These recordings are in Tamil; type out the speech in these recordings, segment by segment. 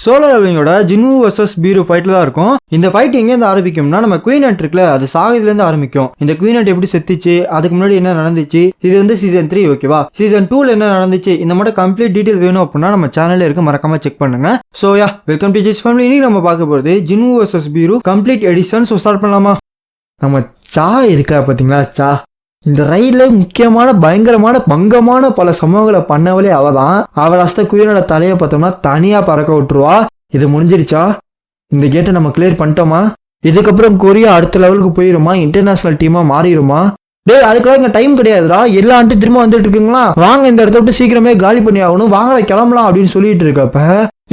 சோலோ லெவலிங்கோட ஜினு வர்சஸ் பீரு ஃபைட்ல தான் இருக்கும். இந்த ஃபைட் எங்கேருந்து ஆரம்பிக்கும்னா நம்ம குயின் ஹண்ட் இருக்குல்ல, அது சாகதுலேருந்து ஆரம்பிக்கும். இந்த குயின் ஹண்ட் எப்படி செத்துச்சு, அதுக்கு முன்னாடி என்ன நடந்துச்சு, இது வந்து சீசன் 3 ஓகேவா. சீசன் 2ல என்ன நடந்துச்சு, இந்த மாதிரி கம்ப்ளீட் டீடைல் வேணும் அப்படின்னா நம்ம சேனல்ல இருக்கு, மறக்காம செக் பண்ணுங்க. So yeah, welcome to this family. இன்னைக்கு நம்ம பார்க்க போறது ஜினு வர்சஸ் பீரு கம்ப்ளீட் எடிஷன். ஸோ ஸ்டார்ட் பண்ணலாமா? நம்ம சா இருக்கா பார்த்தீங்களா, சா இந்த ரயில்ல முக்கியமான பயங்கரமான பங்கமான பல சம்பவங்களை பண்ணவளே அவ தான். அவள் அஸ்த குயினோட தலையை பார்த்தோம்னா தனியா பறக்க விட்டுருவா. இது முடிஞ்சிருச்சா? இந்த கேட்டை நம்ம கிளியர் பண்ணிட்டோமா? இதுக்கப்புறம் கொரியா அடுத்த லெவலுக்கு போயிருமா, இன்டர்நேஷனல் டீமா மாறிடுமா? டேய், அதுக்குள்ள இங்க டைம் கிடையாதுடா, எல்லா ஆண்டு திரும்ப வந்துட்டு இருக்குங்களா, வாங்க இந்த இடத்த விட்டு சீக்கிரமே காலி பண்ணி ஆகணும், வாங்கல கிளம்பலாம் அப்படின்னு சொல்லிட்டு இருக்கப்ப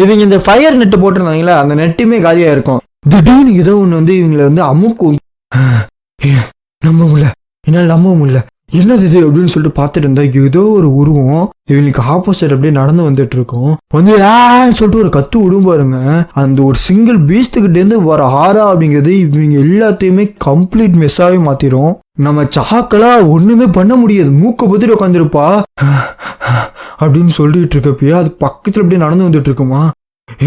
இவங்க இந்த ஃபயர் நெட்டு போட்டிருந்தாங்களா, அந்த நெட்டுமே காலியா இருக்கும். திடீர்னு ஏதோ ஒன்று வந்து இவங்களை வந்து அமுக்கும். நம்ப முடியல, என்னால் நம்ப முடியல, என்னது இது அப்படின்னு சொல்லிட்டு பார்த்துட்டு இருந்தா ஏதோ ஒரு உருவம் இவங்களுக்கு ஆப்போசிட் அப்படியே நடந்து வந்துட்டு இருக்கும். வந்து சொல்லிட்டு ஒரு கத்து விடும் பாருங்க. அந்த ஒரு சிங்கிள் பீஸ்டுகிட்ட இருந்து வர ஆரா அப்படிங்கிறது இவங்க எல்லாத்தையுமே கம்ப்ளீட் மெஸ்ஸாவே மாத்திரும். நம்ம சாக்கலா ஒண்ணுமே பண்ண முடியாது, மூக்க பத்திட்டு உட்காந்துருப்பா அப்படின்னு சொல்லிட்டு இருக்கப்பயே அது பக்கத்துல அப்படியே நடந்து வந்துட்டு இருக்குமா.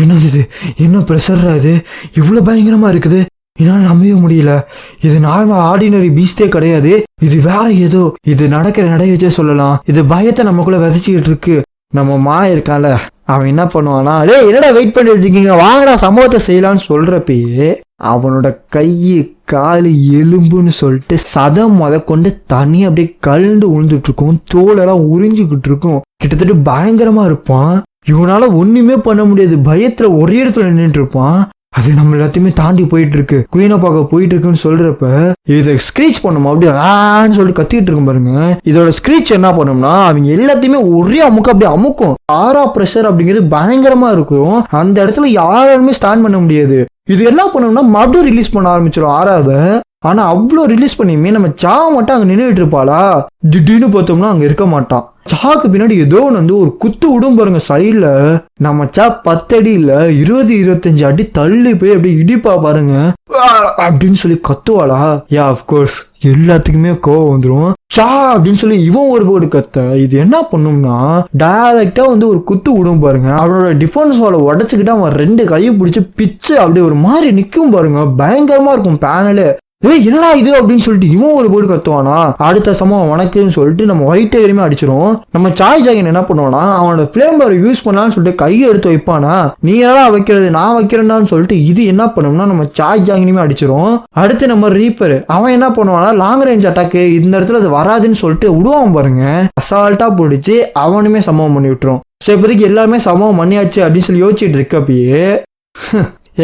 என்னது இது, என்ன ப்ரெஷர்ரா இது, இவ்வளவு பயங்கரமா இருக்குது, என்னால் நம்பவே முடியல, இது நார்மல் ஆர்டினரி பீஸ்டே கிடையாது, இது வேற ஏதோ, இது நடக்கிற நடை வச்சே சொல்லலாம், இது பயத்தை நமக்குள்ள விதைச்சிக்கிட்டு இருக்கு. நம்ம மா இருக்கான்ல, அவன் என்ன பண்ணுவானா, டே என்னடா வெயிட் பண்ணிட்டு இருக்கீங்க, வாங்கடா சம்பவத்தை செய்யலான்னு சொல்றப்பயே அவனோட கையு காலு எலும்புன்னு சொல்லிட்டு சதம் கொண்டு தண்ணி அப்படியே கலந்து உழுந்துட்டு இருக்கும், தோலெல்லாம் உறிஞ்சிக்கிட்டு இருக்கும், கிட்டத்தட்ட பயங்கரமா இருப்பான். இவனால ஒண்ணுமே பண்ண முடியாது, பயத்துல ஒரே இடத்துல நின்றுட்டு இருப்பான். அது நம்ம எல்லாத்தையுமே தாண்டி போயிட்டு இருக்கு, குயினை பார்க்க போயிட்டு இருக்குன்னு சொல்றப்ப இதை ஸ்கிரீச் பண்ணுமா அப்படியே ஆன்னு சொல்லிட்டு கத்திட்டு இருக்கும் பாருங்க. இதோட ஸ்கிரீச் என்ன பண்ணும்னா அவங்க எல்லாத்தையுமே ஒரே அமுக்க அப்படியே அமுக்கும். ஆரா பிரஷர் அப்படிங்கிறது பயங்கரமா இருக்கும், அந்த இடத்துல யாராலுமே ஸ்டாண்ட் பண்ண முடியாது. இது என்ன பண்ணணும்னா மறுபடியும் ரிலீஸ் பண்ண ஆரம்பிச்சிடும் ஆராவை. ஆனா அவ்வளோ ரிலீஸ் பண்ணியுமே நம்ம சா மட்டும் அங்க நின்றுட்டு இருப்பாளா, திடீர்னு பார்த்தோம்னா அங்க இருக்க மாட்டான். சாக்கு பின்னாடி ஏதோ வந்து ஒரு குத்து விடும் பாருங்க சைட்ல. நம்ம சா 10 அடி இல்ல 20-25 அடி தள்ளி போய் அப்படியே இடிப்பா பாருங்க அப்படின்னு சொல்லி கத்துவாளா. யா அப்கோர்ஸ் எல்லாத்துக்குமே கோவம் வந்துடும். சா அப்படின்னு சொல்லி இவன் ஒரு போர்டு கத்த இது என்ன பண்ணும்னா டைரக்டா வந்து ஒரு குத்து விடும் பாருங்க. அவனோட டிஃபென்ஸ் வாலை உடச்சுக்கிட்டு அவன் 2 கையை பிடிச்சி பிச்சு அப்படியே ஒரு மாதிரி நிக்கும் பாருங்க, பயங்கரமா இருக்கும் பேனலு. ஏய் என்னடா இது அப்படின்னு சொல்லிட்டு இவன் ஒரு போர்டு கத்துவானா. அடுத்த சமம் உனக்குன்னு சொல்லிட்டு நம்ம ஒயிட் டைகருமே அடிச்சிரும். நம்ம சாய் ஜாகின் என்ன பண்ணுவானா, அவனோட ஃபிளேம்பர் யூஸ் பண்ணலான்னு சொல்லிட்டு கையை எடுத்து வைப்பானா, நீ என்னடா வைக்கிறது நான் வைக்கிறேன்டான்னு சொல்லிட்டு இது என்ன பண்ணும்னா நம்ம சாய் ஜாகினுமே அடிச்சிரும். அடுத்து நம்ம ரீப்பர் அவன் என்ன பண்ணுவானா, லாங் ரேஞ்ச் அட்டாக்கு இந்த இடத்துல அது வராதுன்னு சொல்லிட்டு விடுவான் பாருங்க, அசால்ட்டா பிடிச்சி அவனுமே சம்பவம் பண்ணி விட்டுரும். ஸோ இப்போதைக்கு எல்லாமே சம்பவம் பண்ணியாச்சு அப்படின்னு சொல்லி யோசிச்சுட்டு இருக்கப்பயே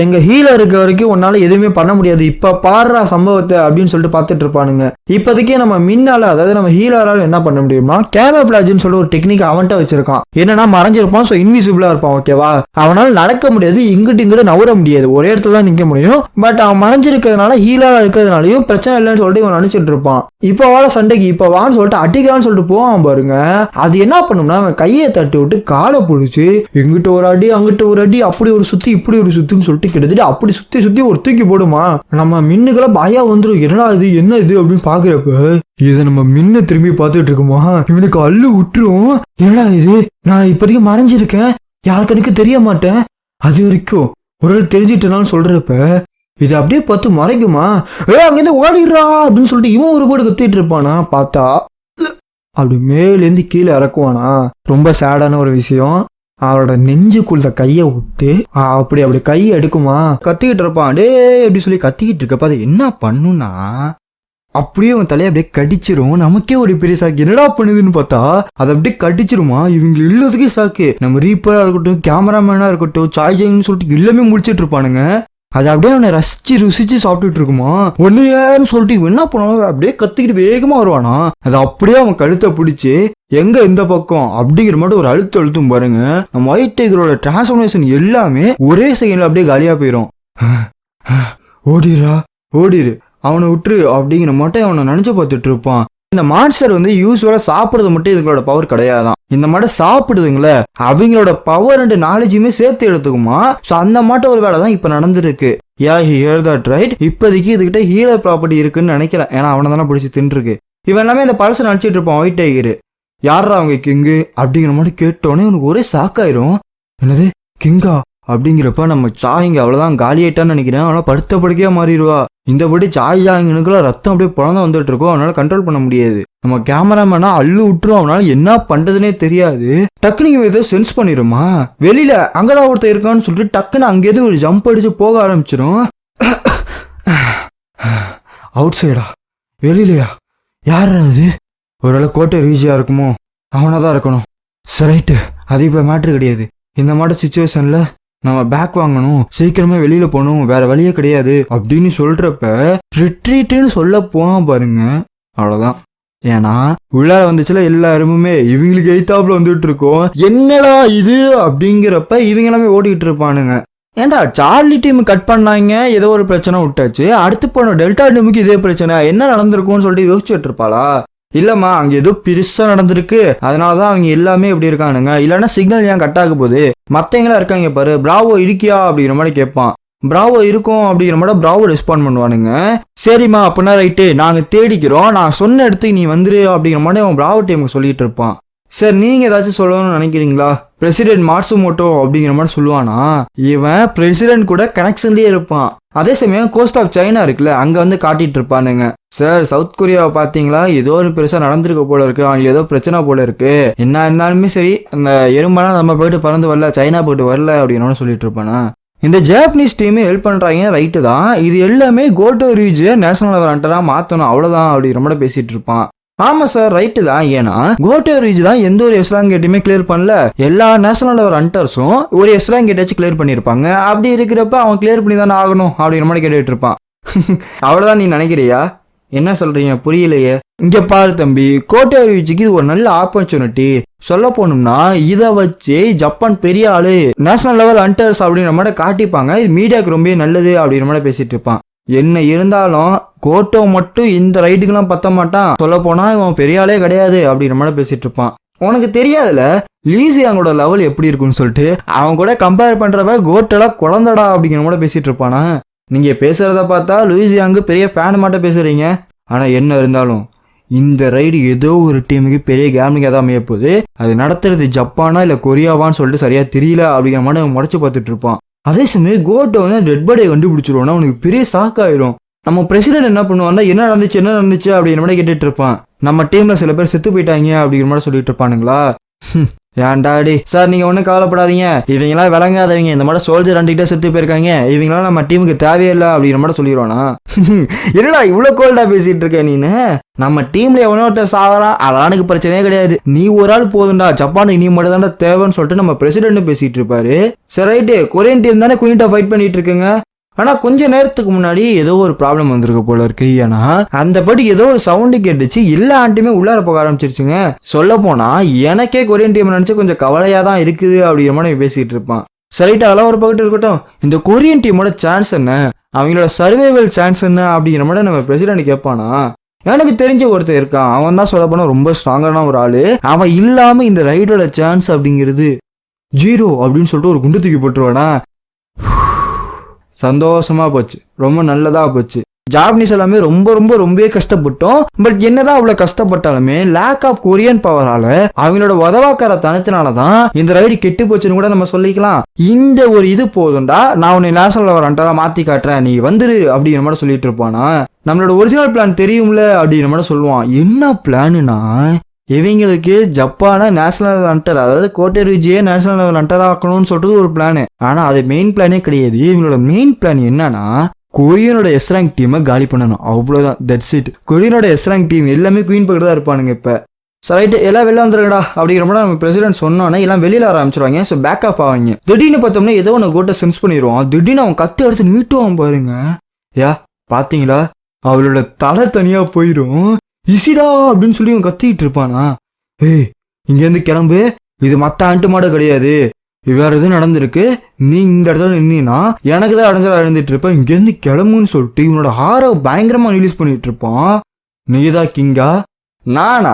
எங்க ஹீலர் இருக்க வரைக்கும் உன்னால எதுவுமே பண்ண முடியாது, இப்ப பாடுற சம்பவத்தை அப்படின்னு சொல்லிட்டு பார்த்துட்டு இருப்பானுங்க. இப்போதைக்கே நம்ம மின்னால அதாவது நம்ம ஹீலரால என்ன பண்ண முடியுமா, கேமப்ளாஜ்னு சொல்லிட்டு ஒரு டெக்னிக் அவன்கிட்ட வச்சிருக்கான். என்னன்னா மறைஞ்சிருப்பான், ஸோ இன்விசிபிளா இருப்பான் ஓகேவா. அவனால நடக்க முடியாது, இங்கிட்டு நவர முடியாது, ஒரே இடத்துல தான் நிக்க முடியும். பட் அவன் மறைஞ்சிருக்கிறதுனால ஹீலரா இருக்கிறதுனாலையும் பிரச்சனை இல்லைன்னு சொல்லிட்டு இவன் நினைச்சிட்டு இருப்பான். இப்போ வாழ சண்டைக்கு இப்போ வான்னு சொல்லிட்டு அடிக்கலான்னு சொல்லிட்டு போவான் பாருங்க. அது என்ன பண்ணும்னா அவன் கையை தட்டி விட்டு காலை பிடிச்சி இங்கிட்ட ஒரு அடி அங்கிட்ட ஒரு அடி அப்படி ஒரு சுத்தி இப்படி ஒரு சுத்தின்னு சொல்லிட்டு கிட்டத்தட்ட அப்படி சுத்தி ஒரு தூக்கி போடுமா. நம்ம மின்னுக்கெல்லாம் பயம் வந்துடும், என்னடா இது என்ன இது அப்படின்னு பாக்குறப்ப இதை நம்ம மின்ன திரும்பி பார்த்துட்டு இருக்குமா, இவனுக்கு அள்ளு விட்டுரும். என்னடா இது, நான் இப்போதைக்கு மறைஞ்சிருக்கேன், யாருக்கனுக்கு தெரிய மாட்டேன், அது வரைக்கும் ஒரு தெரிஞ்சிட்டனான்னு சொல்றப்ப இது அப்படியே பார்த்து மறைக்குமா, அங்கிருந்து ஓடிடுறா அப்படின்னு சொல்லிட்டு இவன் ஒரு போடு கத்திட்டு இருப்பானா, பார்த்தா அப்படி மேலேருந்து கீழே இறக்குவானா. ரொம்ப சேடான ஒரு விஷயம். அவரோட நெஞ்சுக்குள்ள கையை விட்டு அப்படி கையை எடுக்குமா, கத்திக்கிட்டு இருப்பான். டே அப்படி சொல்லி கத்திக்கிட்டு இருக்கப்ப அதை என்ன பண்ணுனா அப்படியே அவன் தலையை அப்படியே கடிச்சிரும். நமக்கே ஒரு பெரிய சாக்கு, என்னடா பண்ணுதுன்னு பார்த்தா அதை அப்படியே கடிச்சிருமா. இவங்க எல்லாத்துக்கும் சாக்கு, நம்ம ரீப்பரா இருக்கட்டும் கேமராமேனா இருக்கட்டும் சாய் ஜாயின்னு சொல்லிட்டு எல்லாமே முடிச்சிட்டு இருப்பானுங்க. அதை அப்படியே அவனை ருசிச்சு சாப்பிட்டுட்டு இருக்குமா. ஒன்னுன்னு சொல்லிட்டு இவன் என்ன பண்ணுவான், அப்படியே கத்திக்கிட்டு வேகமா வருவானா. அதை அப்படியே அவன் கழுத்தை பிடிச்சி எங்க இந்த பக்கம் அப்படிங்கிற மட்டும் ஒரு அழுத்தம் பாருங்க. நம்ம ஒயிட் டைகரோட டிரான்ஸ்ஃபர்மேஷன் எல்லாமே ஒரே செகண்ட்ல அப்படியே காலியா போயிடும். ஓடிரு அவனை விட்டுரு அப்படிங்கிற மட்டும் அவனை நினைச்சு பார்த்துட்டு இருப்பான். இந்த மான்ஸ்டர் வந்து யூஸ்வலா சாப்பிடுறது மட்டும் இதுங்களோட பவர் கிடையாதான், இந்த மாதிரி சாப்பிடுதுங்களே அவங்களோட பவர் அண்ட் நாலேஜுமே சேர்த்து எடுத்துக்குமா. ஸோ அந்த மாட்ட ஒரு வேலை தான் இப்ப நடந்துருக்கு. யா ஹியர் தட் ரைட். இப்போதைக்கு இதுகிட்ட ஹீலர் ப்ராப்பர்ட்டி இருக்குன்னு நினைக்கிறேன், ஏன்னா அவனை தானே பிடிச்சி தின்றுருக்கு. இவன் எல்லாமே இந்த பழசை நினைச்சிட்டு இருப்பான் ஒயிட் டைகர். யாரா அவங்க கிங்கு அப்படிங்கிற மாதிரி கேட்டோன்னே உனக்கு ஒரே சாக்காயிரும். என்னது கிங்கா அப்படிங்கிறப்ப நம்ம சாய் இங்க அவ்வளவுதான் காலி ஆயிட்டான்னு நினைக்கிறேன். ஆனால் படுத்த படுக்கையா மாறிடுவா. இந்தபடி சாய் ஜாங்கினுக்குள்ள ரத்தம் அப்படியே புலந்து வந்துட்டு இருக்கும். அவனால கண்ட்ரோல் பண்ண முடியாது. நம்ம கேமராமேனா அள்ளு விட்டுரும். அவனால என்ன பண்றதுனே தெரியாது. டக்குனு இவன் ஏதோ சென்ஸ் பண்ணிருமா, வெளியில அங்கதான் ஒருத்தர் இருக்கான்னு சொல்லிட்டு டக்குன்னு அங்கேருந்து ஒரு ஜம்ப் அடிச்சு போக ஆரம்பிச்சிடும். அவுட் சைடா, வெளியிலையா, யார் அது? ஒருவேளை கோட்டை ரீஜியா இருக்குமோ? அவனாதான் இருக்கணும். ரைட்டு, அது இப்ப மேட்ரு கிடையாது. இந்த மாதிரி சுச்சுவேஷன்ல நம்ம பேக் வாங்கணும், சீக்கிரமே வெளியில போகணும், வேற வழியே கிடையாது அப்படின்னு சொல்றப்ப ரிட்ரீட்னு சொல்ல போவான் பாருங்க. அவ்வளவுதான். ஏன்னா உள்ளார வந்துச்சுல எல்லாருமே இவங்களுக்கு எய்தாப்புல வந்துட்டு இருக்கோம். என்னடா இது அப்படிங்கிறப்ப இவங்க எல்லாமே ஓடிக்கிட்டு இருப்பானுங்க. ஏன்டா சார்லி டீம் கட் பண்ணாங்க, ஏதோ ஒரு பிரச்சனை விட்டாச்சு, அடுத்து போன டெல்டா டீமுக்கு இதே பிரச்சனை, என்ன நடந்திருக்கும்னு சொல்லிட்டு யோசிச்சுட்டு இருப்பாளா? இல்லம்மா, அங்க ஏதோ பெருசா நடந்திருக்கு, அதனாலதான் அவங்க எல்லாமே இப்படி இருக்கானுங்க. இல்லைன்னா சிக்னல் ஏன் கட் ஆக போகுது, மத்தவங்களா இருக்காங்க பாரு, பிராவோ இருக்கியா அப்படிங்கிற மாதிரி கேட்பான். பிராவோ இருக்கும் அப்படிங்கிற மாதிரி பிராவோ ரெஸ்பாண்ட் பண்ணுவானுங்க. சரிம்மா அப்படின்னா ரைட்டு, நாங்க தேடிக்கிறோம், நான் சொன்ன இடத்துக்கு நீ வந்துரு அப்படிங்கிற மாதிரி அவன் பிராவோ டீமுக்கு சொல்லிட்டு இருப்பான். சார் நீங்க ஏதாச்சும் சொல்லணும்னு நினைக்கிறீங்களா? பிரசிடென்ட் மாட்சுமோட்டோ அப்படிங்கிற மாதிரி சொல்லுவானா. இவன் பிரசிடென்ட் கூட கனெக்ஷன்லயே இருப்பான். அதே சமயம் கோஸ்ட் ஆஃப் சைனா இருக்குல்ல, அங்க வந்து காட்டிட்டு இருப்பானுங்க. சார் சவுத் கொரியாவை பாத்தீங்களா, ஏதோ ஒரு பெருசா நடந்திருக்க போல இருக்கு, அவங்க ஏதோ பிரச்சனை போல இருக்கு, என்ன இருந்தாலுமே சரி அந்த எறும்பெல்லாம் நம்ம போயிட்டு பறந்து வரல, சைனா போயிட்டு வரல அப்படின்னு சொல்லிட்டு இருப்பானா. இந்த ஜாப்பனீஸ் டீமே ஹெல்ப் பண்றாங்க, ரைட்டு தான். இது எல்லாமே கோட்டோ ரீஜியை நேஷனல் லெவல் ஹண்டரா மாத்தணும், அவ்வளவுதான் அப்படிங்கிற மாதிரி பேசிட்டு இருப்பான். ஆமா சார் ரைட்டு தான். ஏன்னா கோட்டோ ரீஜ் தான் எந்த ஒரு எஸ்ராங் கேட்டையுமே கிளியர் பண்ணல. எல்லா நேஷனல் லெவல் ஹண்டர்ஸும் ஒரு எஸ்ராங் கேட்டாச்சும் கிளியர் பண்ணிருப்பாங்க. அப்படி இருக்கிறப்ப அவன் கிளியர் பண்ணி தானே ஆகணும் அப்படிங்கிற மாதிரி கேட்டுட்டு இருப்பான். அவ்வளவுதான் நீ நினைக்கிறியா? என்ன சொல்றீங்க புரியலையே. இங்க பாரு தம்பி, கோட்டோ ரீஜுக்கு இது ஒரு நல்ல ஆப்பர்ச்சுனிட்டி. சொல்ல போனோம்னா இதை வச்சு ஜப்பான் பெரிய ஆளு, நேஷனல் லெவல் ஹண்டர்ஸ் அப்படிங்கிற மாதிரி காட்டிப்பாங்க. இது மீடியாவுக்கு ரொம்ப நல்லது அப்படிங்கிற மாதிரி பேசிட்டு இருப்பான். என்ன இருந்தாலும் கோட்டோ மட்டும் இந்த ரைட்டுக்கெல்லாம் பத்த மாட்டான். சொல்ல போனா இவன் பெரிய ஆளே கிடையாது அப்படிங்கிற மாதிரி பேசிட்டு இருப்பான். உனக்கு தெரியாதுல லீசியாங்கோட லெவல் எப்படி இருக்குன்னு சொல்லிட்டு. அவன் கூட கம்பேர் பண்றப்ப கோட்டெல்லாம் குழந்தடா அப்படிங்கிற மாதிரி பேசிட்டு இருப்பானா. நீங்க பேசுறத பார்த்தா லூசியாங்கு பெரிய ஃபேன் மட்டும் பேசுறீங்க. ஆனா என்ன இருந்தாலும் இந்த ரைடு ஏதோ ஒரு டீமுக்கு பெரிய கேமிங்கா தான் அமைய போகுது. அது நடத்துறது ஜப்பானா இல்ல கொரியாவான்னு சொல்லிட்டு சரியா தெரியல அப்படிங்கிற மாதிரி அவன் முறைச்சு பார்த்துட்டு இருப்பான். அதே சமயம் கோட்டை வந்து டெட் பாடியை கண்டுபிடிச்சிருவோம்னா அவனுக்கு பெரிய ஷாக் ஆயிரும். நம்ம பிரசிடென்ட் என்ன பண்ணுவான்னா என்ன நடந்துச்சு அப்படிங்கிற மாதிரி கேட்டுட்டு இருப்பான். நம்ம டீம்ல சில பேர் செத்து போயிட்டாங்க அப்படிங்கிற மாதிரி சொல்லிட்டு இருப்பானுங்களா. ஏன்டாடி சார் நீங்க ஒன்றும் கவலைப்படாதீங்க, இவங்கெல்லாம் விளங்காதவங்க, இந்த மாதிரி சோல்ஜர் 2 கிட்ட செத்து போயிருக்காங்க, இவங்களாம் நம்ம டீமுக்கு தேவையில்லை அப்படிங்கிற மாதிரி சொல்லிடுவானா. என்னடா இவ்வளோ கோல்டா பேசிட்டு இருக்க நீனு? நம்ம டீம்ல எவனோ ஒருத்தர் சாவறான், அதனுக்கு பிரச்சனையே கிடையாது, நீ ஒரு ஆள் போதும்டா, ஜப்பானுக்கு நீ மட்டும் தான்டா தேவைன்னு சொல்லிட்டு நம்ம பிரசிடென்ட் பேசிட்டு இருப்பாரு. சரி ரைட்டு, கொரியன் டீம் தானே குயின்ட்டா ஃபைட் பண்ணிட்டு இருக்குங்க. ஆனா கொஞ்ச நேரத்துக்கு முன்னாடி ஏதோ ஒரு ப்ராப்ளம் வந்திருக்கு போல இருக்கு. ஏன்னா அந்த படி ஏதோ ஒரு சவுண்டு கேட்டுச்சு, எல்லா ஆண்டுமே உள்ளார போக ஆரம்பிச்சிருச்சுங்க. சொல்ல போனா எனக்கே கொரியன் டீம் நினைச்சு கொஞ்சம் கவலையா தான் இருக்குது அப்படிங்கிற மாதிரி பேசிட்டு இருப்பான். சரிட்டா, அதெல்லாம் ஒரு பக்கத்து இருக்கட்டும். இந்த கொரியன் டீமோட சான்ஸ் என்ன, அவங்களோட சர்வைவல் சான்ஸ் என்ன அப்படிங்கிற மாதிரி நம்ம பிரசிடென்ட் கேட்பானா. எனக்கு தெரிஞ்ச ஒருத்தர் இருக்கான், அவன் தான் சொல்ல போனா ரொம்ப ஸ்ட்ராங்கான ஒரு ஆளு. அவன் இல்லாம இந்த ரைடோட சான்ஸ் அப்படிங்கிறது 0 அப்படின்னு சொல்லிட்டு ஒரு குண்டு தூக்கி போட்டுருவானா. சந்தோஷமா போச்சு, ரொம்ப நல்லதா போச்சு. ஜாப்பனீஸ் எல்லாமே ரொம்பவே கஷ்டப்பட்டோம். பட் என்னதான் அவ்வளவு கஷ்டப்பட்டாலுமே லேக் ஆஃப் கொரியன் பவரால அவங்களோட உதவாக்கார தனத்தினாலதான் இந்த ரைடு கெட்டு போச்சுன்னு கூட நம்ம சொல்லிக்கலாம். இந்த ஒரு இது போதும்டா, நான் உன்னை நேஷனல் லெவல் ஹண்டரா மாத்தி காட்டுறேன், நீ வந்துரு அப்படிங்கிற மாதிரி சொல்லிட்டு இருப்பானா. நம்மளோட ஒரிஜினல் பிளான் தெரியும்ல அப்படிங்கிற மாதிரி சொல்லுவான். என்ன பிளான்னா, இவங்களுக்கு ஜப்பானை நேஷனல் ஹண்டர், அதாவது கோட்டை ரீஜியை நேஷனல் லெவல் ஹண்டர் ஆக்கணும்னு சொல்றது ஒரு பிளான். ஆனா அது மெயின் பிளானே கிடையாது. இவங்களோட மெயின் பிளான் என்னன்னா கொரியனோட எஸ் ரேங்க் டீமை காலி பண்ணணும், அவ்வளவுதான். That's it. கொரியனோட எஸ் ரேங்க் டீம் எல்லாமே குயின் பக்கத்து தான் இருப்பானுங்க. இப்ப ரைட்டு, எல்லாம் வெளில வந்துருக்கடா அப்படிங்கிற மாதிரி நம்ம பிரசிடென்ட் சொன்னோன்னா எல்லாம் வெளியில ஆரம்பிச்சிருவாங்க. ஸோ பேக் ஆஃப் ஆவாங்க. திடீர்னு பார்த்தோம்னா ஏதோ ஒன்று கோட்டை சென்ஸ் பண்ணிடுவான். திடீர்னு அவன் கத்து எடுத்து நீட்டுவான் பாருங்க. யா பாத்தீங்களா, அவளோட தலை தனியா போயிடும். இசிடா அப்படின்னு சொல்லி அவன் கத்திட்டு இருப்பானா. ஏய் இங்கேருந்து கிளம்பு, இது மற்ற ஆண்டு மாட கிடையாது, வேற எதுவும் நடந்திருக்கு, நீ இந்த இடத்துல நின்னா எனக்கு தான் அடைஞ்சதா எழுந்துட்டு இருப்ப, இங்கேருந்து கிளம்புன்னு சொல்லிட்டு இவனோட ஹாரை பயங்கரமா ரிலீஸ் பண்ணிட்டு இருப்பான். நீதான் கிங்கா? நானா?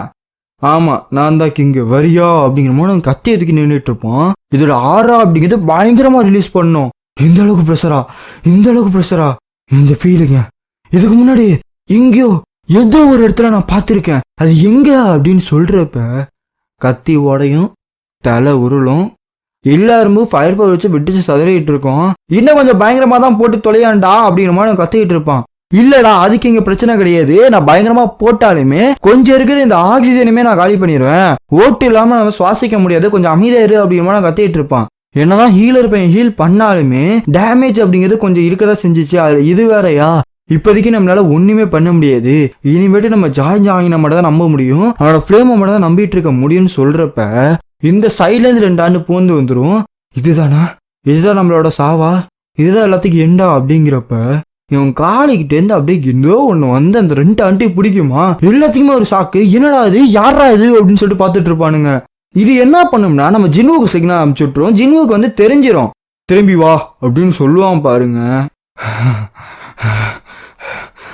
ஆமா நான் தான் கிங்கு, வரியா அப்படிங்கிற மாதிரி அவன் கத்தி எதுக்கு நின்றுட்டு இருப்பான். இதோட ஆரா அப்படிங்கிறது பயங்கரமா ரிலீஸ் பண்ணும். இந்த அளவுக்கு ப்ரெஷரா, இந்த ஃபீலிங்க இதுக்கு முன்னாடி எங்கேயோ ஏதோ ஒரு இடத்துல நான் பார்த்திருக்கேன், அது எங்க அப்படின்னு சொல்றப்ப கத்தி உடையும், தலை உருளும், எல்லாருமே ஃபயர் பவர் வச்சு விட்டுச்சு சதறிட்டு இருக்கோம். இன்னும் கொஞ்சம் பயங்கரமா தான் போட்டு தொலையாண்டா அப்படிங்கிற மாதிரி கத்திக்கிட்டு இருப்பான். இல்லடா அதுக்கு இங்க பிரச்சனை கிடையாது, நான் பயங்கரமா போட்டாலுமே கொஞ்சம் இருக்கிற இந்த ஆக்சிஜனுமே நான் காலி பண்ணிடுவேன், ஓட்டு இல்லாம நம்ம சுவாசிக்க முடியாது, கொஞ்சம் அமைதியா இரு அப்படிங்கிற மாதிரி கத்திட்டு இருப்பான். என்னதான் ஹீலர் பையன் ஹீல் பண்ணாலுமே டேமேஜ் அப்படிங்கிறது கொஞ்சம் இருக்கதான் செஞ்சிச்சு. அது இது வேறையா, இப்போதைக்கு நம்மளால ஒண்ணுமே பண்ண முடியாது, இனிமேட்டு நம்ம ஜாயின மட்டும் தான் நம்ப முடியும், அவனோட ஃப்ளேமை மட்டும் தான் நம்பிட்டு இருக்க முடியும்னு சொல்றப்ப இந்த சைட்ல இருந்து 2 ஆண்டு பூந்து வந்துடும். இதுதானா, இதுதான் நம்மளோட சாவா, இதுதான் எல்லாத்துக்கும் எண்டா அப்படிங்கிறப்ப இவன் காலிக்கிட்டே இருந்து அப்படியே இன்னோ ஒண்ணு வந்து அந்த 2 ஆண்டி பிடிக்குமா, எல்லாத்துக்குமே ஒரு சாக்கு, என்னடா இது யாரா இது அப்படின்னு சொல்லிட்டு பார்த்துட்டு இருப்பானுங்க. இது என்ன பண்ணும்னா நம்ம ஜின்வுக்கு சிக்னல் அனுப்பிச்சு விட்டுரும், ஜின்வுக்கு வந்து தெரிஞ்சிடும், திரும்பி வா அப்படின்னு சொல்லுவான் பாருங்க.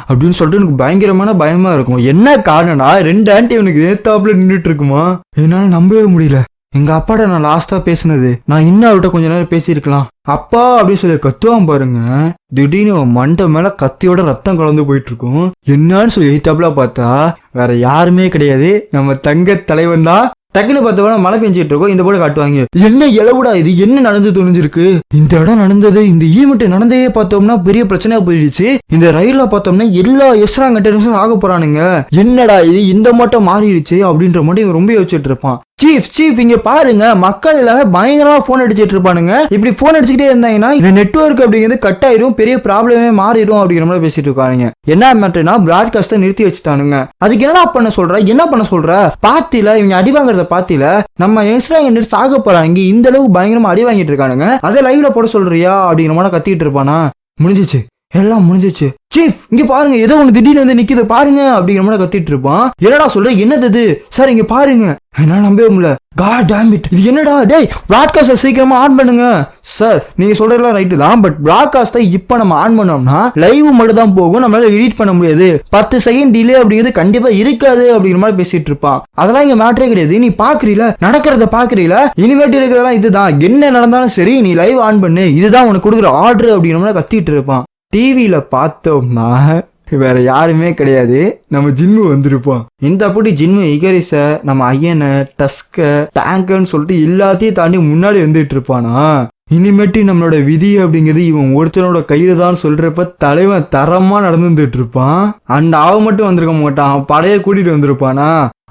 அப்படின்னு சொல்லிட்டு எனக்கு பயங்கரமான பயமா இருக்கும். என்ன காரணம்னா 2 ஆண்டி இவனுக்கு ஏத்தாப்புல நின்றுட்டு இருக்குமா, என்னால நம்பவே முடியல. எங்க அப்பாட்ட நான் லாஸ்டா பேசினது, நான் இன்னும் அவர்கிட்ட கொஞ்ச நேரம் பேசியிருக்கலாம் அப்பா அப்படின்னு சொல்லி கத்துவான் பாருங்க. திடீர்னு மண்டை மேல கத்தியோட ரத்தம் கலந்து போயிட்டு இருக்கும். என்னன்னு சொல்லி ஏத்தாப்புல பார்த்தா வேற யாருமே கிடையாது, நம்ம தங்க தலைவன் தான். டக்குன்னு பார்த்தோம்னா மழை பெஞ்சிட்டு இருக்கோம். இந்த போல காட்டுவாங்க, என்ன இளவுடா இது, என்ன நடந்து துணிஞ்சிருக்கு, இந்த இடம் நடந்தது, இந்த ஈவெண்ட் நடந்தே பார்த்தோம்னா பெரிய பிரச்சனையா போயிடுச்சு, இந்த ரயில்ல பார்த்தோம்னா எல்லா எஸ்ரா கண்டெய்னர்ஸும் ஆக போறானுங்க, என்னடா இது இந்த மட்டும் மாறிடுச்சு அப்படின்ற மட்டும் ரொம்ப யோசிச்சுட்டு இருப்பான். சீஃப் இங்க பாருங்க, மக்கள் எல்லாமே பயங்கரமா போன் அடிச்சிட்டு இருப்பானுங்க, இப்படி போன் அடிச்சுக்கிட்டே இருந்தாங்கன்னா இந்த நெட்வொர்க் அப்படிங்கிறது கட் ஆயிரும், பெரிய ப்ராப்ளமே மாறிடும் அப்படிங்கிற மாதிரி பேசிட்டு இருக்காங்க. என்ன மேட்டர்னா பிராட்காஸ்ட நிறுத்தி வச்சுட்டானுங்க. அதுக்கு என்னடா பண்ண சொல்ற பாத்தில இவங்க அடி வாங்குறத பாத்தில, நம்ம எஸ்ரா கண்டெய்னர்ஸ் ஆக போறாங்க, இந்த அளவுக்கு பயங்கரமா அடி வாங்கிட்டு இருக்கானுங்க, அதை லைவ்ல போட சொல்றியா அப்படிங்கிற மாதிரி கத்திட்டு இருப்பானா. முடிஞ்சிச்சு, எல்லாம் முடிஞ்சிச்சு. சீஃப் இங்க பாருங்க, ஏதோ ஒண்ணு திடீர்னு வந்து நிக்குது பாருங்க அப்படிங்கிற மாதிரி கத்திட்டு இருப்பான். என்னடா சொல்ற, என்னது சார், இங்க பாருங்க, என்னால நம்பவே முடியல, காட் டாம் இட், இது என்னடா, டேய் பிராட்காஸ்ட சீக்கிரமா ஆன் பண்ணுங்க. சார் நீங்க சொல்றதெல்லாம் ரைட்டு தான், பட் பிராட்காஸ்ட இப்ப நம்ம ஆன் பண்ணோம்னா லைவ் மட்டும் தான் போகும், நம்மளால எடிட் பண்ண முடியாது, 10 செகண்ட் டிலே அப்படிங்கிறது கண்டிப்பா இருக்காது அப்படிங்கிற மாதிரி பேசிட்டு இருப்பான். அதெல்லாம் இங்க மேட்டரே கிடையாது, நீ பாக்குறீல நடக்கிறத பாக்குறீல, இனிமேட்டு இருக்கிறதெல்லாம் இதுதான், என்ன நடந்தாலும் சரி நீ லைவ் ஆன் பண்ணு, இதுதான் உனக்கு கொடுக்குற ஆர்டர் அப்படிங்கிற மாதிரி கத்திட்டு இருப்பான். டிவியில பார்த்தோம்னா வேற யாருமே கிடையாது, நம்ம ஜின்மு வந்திருப்போம். இந்த அப்படி ஜின்மு இகரிச நம்ம ஐயனை டஸ்க டேங்கன்னு சொல்லிட்டு எல்லாத்தையும் தாண்டி முன்னாடி வந்துட்டு இருப்பானா. இனிமேட்டு நம்மளோட விதி அப்படிங்கிறது இவன் ஒருத்தனோட கையில தான் சொல்றப்ப தலைவன் தரமா நடந்துட்டு இருப்பான். அண்ட் அவன் மட்டும் வந்திருக்க மாட்டான், படைய கூட்டிட்டு வந்திருப்பானா.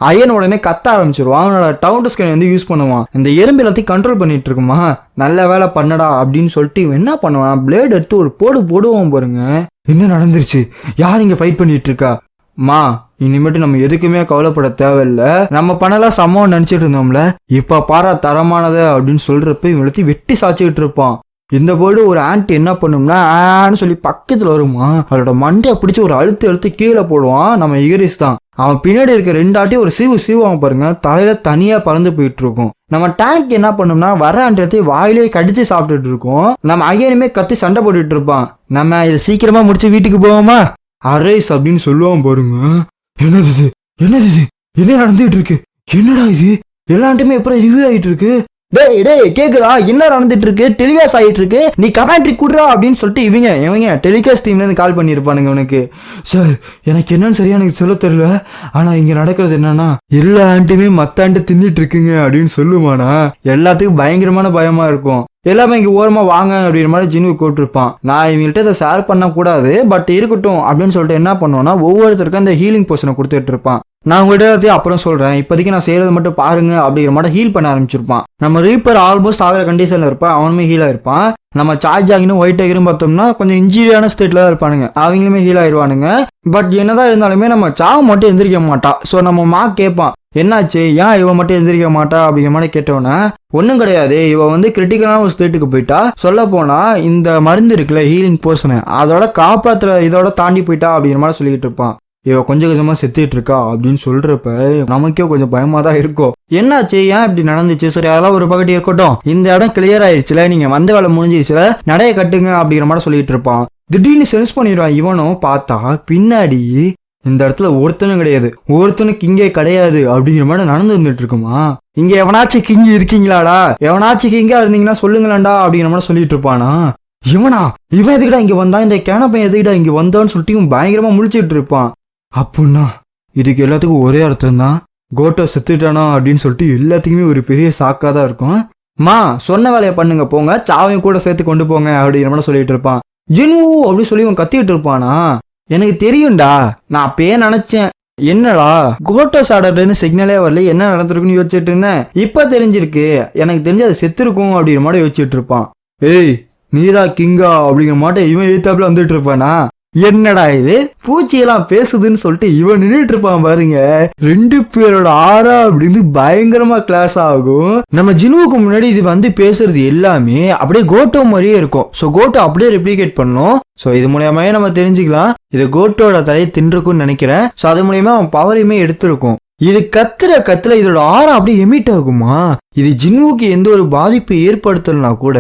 அயன் உடனே கத்த ஆரம்பிச்சிருவான், அவனோட டவுன் ஸ்கேன் வந்து யூஸ் பண்ணுவான், இந்த எறும்பு எல்லாத்தையும் கண்ட்ரோல் பண்ணிட்டு இருக்குமா. நல்ல வேலை பண்ணடா அப்படின்னு சொல்லிட்டு இவன் என்ன பண்ணுவான், பிளேட் எடுத்து ஒரு போடுவான் பாருங்க. என்ன நடந்துருச்சு, யார் இங்க ஃபைட் பண்ணிட்டு இருக்கா, மா இனிமேட்டு நம்ம எதுக்குமே கவலைப்பட தேவையில்ல, நம்ம பண்ணலாம் சம்பவம் நினைச்சிட்டு இருந்தோம்ல, இப்ப பாரா தரமானது அப்படின்னு சொல்றப்ப இவன் வெட்டி சாச்சிக்கிட்டு இருப்பான். இந்த போர்டு ஒரு ஆன்ட் என்ன பண்ணும்னா ஆன்னு சொல்லி பக்கத்துல வருமா, அவளோட மண்டையை பிடிச்சி ஒரு அழுத்து கீழே போடுவான் நம்ம இகரிஸ் தான். அவன் பின்னாடி இருக்க 2 ஆட்டையும் ஒரு சீவான் பாருங்க, தலையில தனியா பறந்து போயிட்டு இருக்கும். நம்ம டேங்க் என்ன பண்ணும்னா வர ஆண்டத்தை வாயிலே கடிச்சு சாப்பிட்டுட்டு இருக்கோம். நம்ம ஐயனுமே கத்தி சண்டை போட்டுட்டு இருப்பான். நம்ம இதை சீக்கிரமா முடிச்சு வீட்டுக்கு போவோமா அரேஸ் அப்படின்னு சொல்லுவான் பாருங்க. என்னது என்ன நடந்துட்டு இருக்கு, என்னடா இது எல்லாண்டுமே எப்படி ரிவ்யூ ஆயிட்டு இருக்கு, டேய் கேக்குதா, என்ன நடந்துட்டு இருக்கு, டெலிகாஸ்ட் ஆகிட்டு இருக்கு, நீ கமெண்ட்ரி குடுறா அப்படின்னு சொல்லிட்டு இவங்க டெலிகாஸ்ட் டீம்ல இருந்து கால் பண்ணிருப்பானுங்க உனக்கு. சார் எனக்கு என்னன்னு சரியா எனக்கு சொல்ல தெரியல, ஆனா இங்க நடக்கிறது என்னன்னா எல்லா ஆண்டியுமே மத்த ஆண்டு தின்னுட்டு இருக்குங்க அப்படின்னு சொல்லுவானா. எல்லாத்துக்கும் பயங்கரமான பயமா இருக்கும். எல்லாமே இங்க ஓரமா வாங்க அப்படின்ற மாதிரி ஜின்னு கூப்பிட்டுருப்பான். நான் இவங்கள்ட்ட இதை ஷேர் பண்ண கூடாது, பட் இருக்கட்டும் அப்படின்னு சொல்லிட்டு என்ன பண்ணுவோம்னா ஒவ்வொருத்தருக்கும் அந்த ஹீலிங் போர்ஷனை கொடுத்துட்டு இருப்பான். நான் உங்கள்கிட்ட எல்லாத்தையும் அப்புறம் சொல்றேன், இப்போதைக்கு நான் செய்யறது மட்டும் பாருங்க அப்படிங்கிற மாதிரி ஹீல் பண்ண ஆரம்பிச்சிருப்பான். நம்ம ரீப்பர் ஆல்மோஸ்ட் ஆகிற கண்டிஷன்ல இருப்பான், அவனுமே ஹீல் ஆயிருப்பான். நம்ம சார்ஜ் ஆகினும் ஒயிட் ஆகிரும் பார்த்தோம்னா கொஞ்சம் இன்ஜீரியான ஸ்டேட்ல தான் இருப்பானுங்க, அவங்களுமே ஹீல் ஆயிடுவானுங்க. பட் என்னதான் இருந்தாலுமே நம்ம சாவ மட்டும் எந்திரிக்க மாட்டான். ஸோ நம்ம மா கேட்பான், என்னாச்சு ஏன் இவன் மட்டும் எந்திரிக்க மாட்டா அப்படிங்கிற மாதிரி கேட்டோன்னே, ஒன்றும் கிடையாது, இவன் வந்து கிரிட்டிக்கலான ஒரு ஸ்டேட்டுக்கு போயிட்டா, சொல்ல போனா இந்த மருந்து இருக்குல்ல ஹீலிங் போர்ஷனு அதோட காப்பாற்றுற இதோட தாண்டி போயிட்டா அப்படிங்கிற மாதிரி சொல்லிக்கிட்டு இருப்பான். இவ கொஞ்சம் கொஞ்சமா செத்துட்டு இருக்கா அப்படின்னு சொல்றப்ப நமக்கே கொஞ்சம் பயமா தான் இருக்கும். என்னாச்சு ஏன் இப்படி நடந்துச்சு, சரி அதெல்லாம் ஒரு பக்கத்து இருக்கட்டும், இந்த இடம் கிளியர் ஆயிடுச்சுல, நீங்க வந்த வேலை முடிஞ்சிருச்சுல, நடைய கட்டுங்க அப்படிங்கிற மாதிரி சொல்லிட்டு இருப்பான். திடீர்னு சென்ஸ் பண்ணிடுவான் இவனும், பார்த்தா பின்னாடி இந்த இடத்துல ஒருத்தனும் கிடையாது, ஒருத்தனுக்கு இங்கே கிடையாது அப்படிங்கிற மாதிரி நடந்து வந்துட்டு இருக்குமா. இங்க எவனாச்சும் கிங்கி இருக்கீங்களாடா, எவனாச்சும் கிங்கா இருந்தீங்கன்னா சொல்லுங்களாண்டா அப்படிங்கிற மாதிரி சொல்லிட்டு இருப்பானா. இவன் எதுக்கிட்டா இங்க வந்தான், இந்த கேனப்பையன் எதுக்கிட்டா இங்க வந்தான்னு சொல்லிட்டு இவன் பயங்கரமா முழிச்சிட்டு இருப்பான். அப்படின்னா இதுக்கு எல்லாத்துக்கும் ஒரே அர்த்தம் தான், கோட்டோ செத்துட்டானா அப்படின்னு சொல்லிட்டு எல்லாத்துக்குமே ஒரு பெரிய சாக்கா தான் இருக்கும். மா சொன்ன வேலையை பண்ணுங்க போங்க, சாவையும் கூட சேர்த்து கொண்டு போங்க அப்படிங்கிற மாதிரி சொல்லிட்டு இருப்பான். ஜின்வூ அப்படி சொல்லி இவன் கத்திட்டு இருப்பானா, எனக்கு தெரியும்டா, நான் அப்பயே நினைச்சேன். என்னடா கோட்டோஸ் ஆர்டர்னு சிக்னலே வரல, என்ன நடந்திருக்குன்னு யோசிச்சுட்டு இருந்தேன், இப்ப தெரிஞ்சிருக்கு, எனக்கு தெரிஞ்சு அது செத்துருக்கும் அப்படிங்கிற மாதிரி யோசிச்சுட்டு இருப்பான். ஏய் நீதா கிங்கா அப்படிங்கிற மாட்டேன் இவன் எழுத்தாப்புல வந்துட்டு இருப்பானா, என்னடா இது பூச்சியெல்லாம் பேசுதுன்னு சொல்லிட்டு இவன் நின்றுட்டு இருப்பான் பாருங்க. 2 பேரோட ஆரா அப்படின்னு பயங்கரமா கிளாஸ் ஆகும். நம்ம ஜினுவுக்கு முன்னாடி இது வந்து பேசுறது எல்லாமே அப்படியே கோட்டோ மாதிரியே இருக்கும். ஸோ கோட்டோ அப்படியே ரெப்ளிகேட் பண்ணும். ஸோ இது மூலியமாவே நம்ம தெரிஞ்சுக்கலாம் இது கோட்டோட தலையை தின்றுக்கும்னு நினைக்கிறேன். ஸோ அது மூலியமா அவன் பவரையுமே எடுத்திருக்கும். இது கத்துல இதோட ஆரம் அப்படியே எமிட் ஆகுமா. இது ஜின்வுக்கு எந்த ஒரு பாதிப்பு ஏற்படுத்தலனா கூட